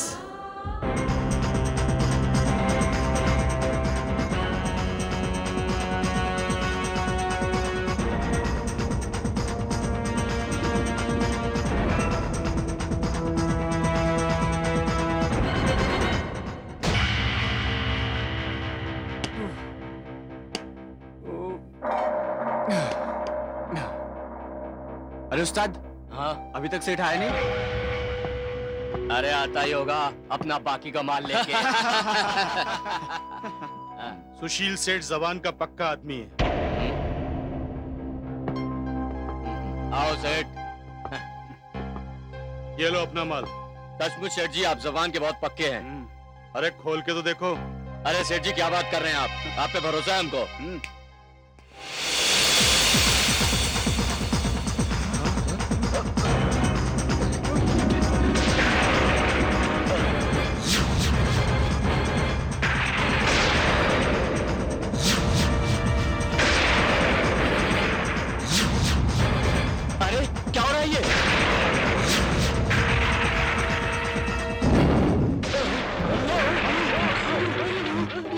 अरे उस्ताद, हाँ अभी तक सेठ आया नहीं? अरे आता ही होगा अपना बाकी का माल लेके। सुशील सेठ जबान का पक्का आदमी है। आओ सेठ। ये लो अपना माल। सचमुच सेठ जी, आप जबान के बहुत पक्के हैं। अरे खोल के तो देखो। अरे सेठ जी, क्या बात कर रहे हैं आप पे भरोसा है हमको। अरे क्या हो रहा है ये?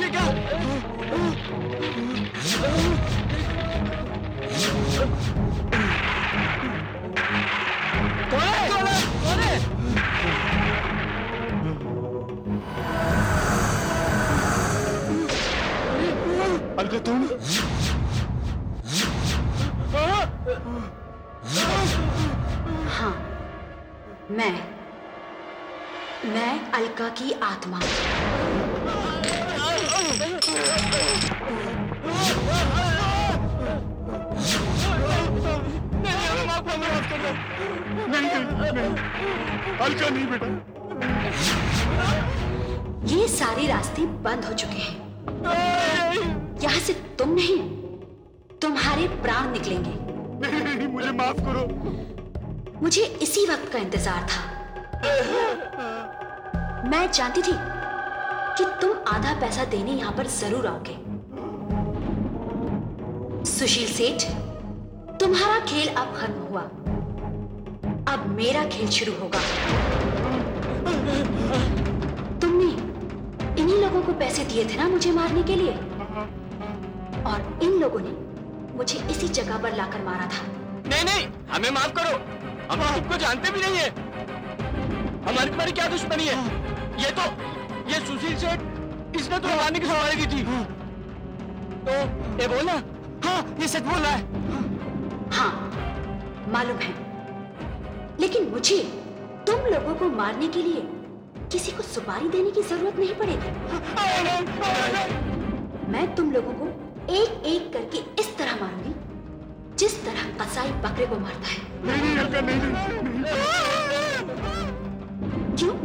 ये क्या? कौन है? अलका तुम? हाँ, मैं अलका की आत्मा। अलका नहीं बेटा। ये सारे रास्ते बंद हो चुके हैं। यहाँ से तुम नहीं, तुम्हारे प्राण निकलेंगे। नहीं, मुझे माफ करो। मुझे इसी वक्त का इंतजार था। मैं जानती थी कि तुम आधा पैसा देने यहां पर जरूर आओगे। सुशील सेठ, तुम्हारा खेल अब खत्म हुआ। अब मेरा खेल शुरू होगा। तुमने इन्हीं लोगों को पैसे दिए थे ना मुझे मारने के लिए, और इन लोगों ने मुझे इसी जगह पर लाकर मारा था। नहीं नहीं, हमें माफ करो। हम तुमको जानते भी नहीं है। हमारी तुम्हारी क्या दुश्मनी है? ये सुशील सेठ, इसने तो मारने की सवारी दी थी। तो ये बोला? हाँ, ये सच बोल रहा है। हाँ, मालूम है। लेकिन मुझे तुम लोगों को मारने के लिए किसी को सुपारी देने की जरूरत नहीं पड़ेगी। मैं तुम लोगों को एक एक करके इस तरह मारूंगी जिस तरह कसाई बकरे को मारता है। नहीं, क्यों?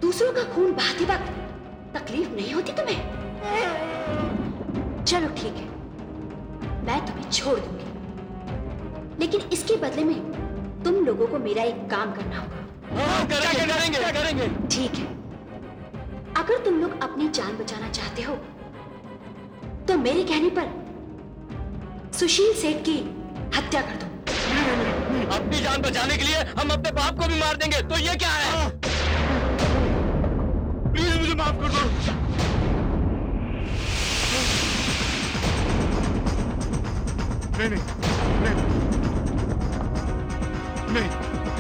दूसरों का खून बहाते वक्त तकलीफ नहीं होती तुम्हें? चलो ठीक है, मैं तुम्हें छोड़ दूंगी, लेकिन इसके बदले में तुम लोगों को मेरा एक काम करना होगा। करेंगे। ठीक है, अगर तुम लोग अपनी जान बचाना चाहते हो तो मेरे कहने पर सुशील सेठ की हत्या कर दो। अपनी जान बचाने के लिए हम अपने बाप को भी मार देंगे, तो ये क्या है? प्लीज मुझे माफ कर दो। नहीं नहीं नहीं नहीं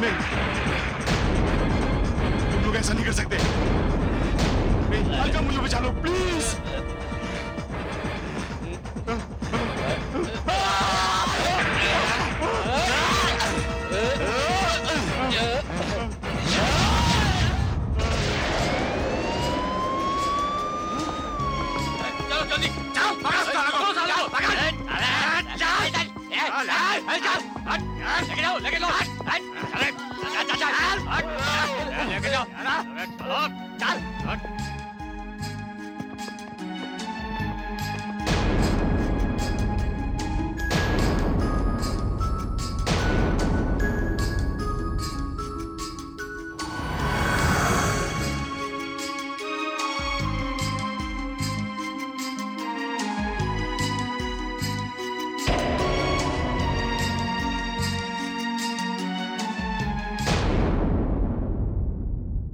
नहीं, तुम लोग ऐसा नहीं कर सकते। नहीं, अलका मुझे बचा लो प्लीज। चलो जल्दी, जाओ, पकड़ो साले को, पकड़। लेके जाओ, लेके जाओ।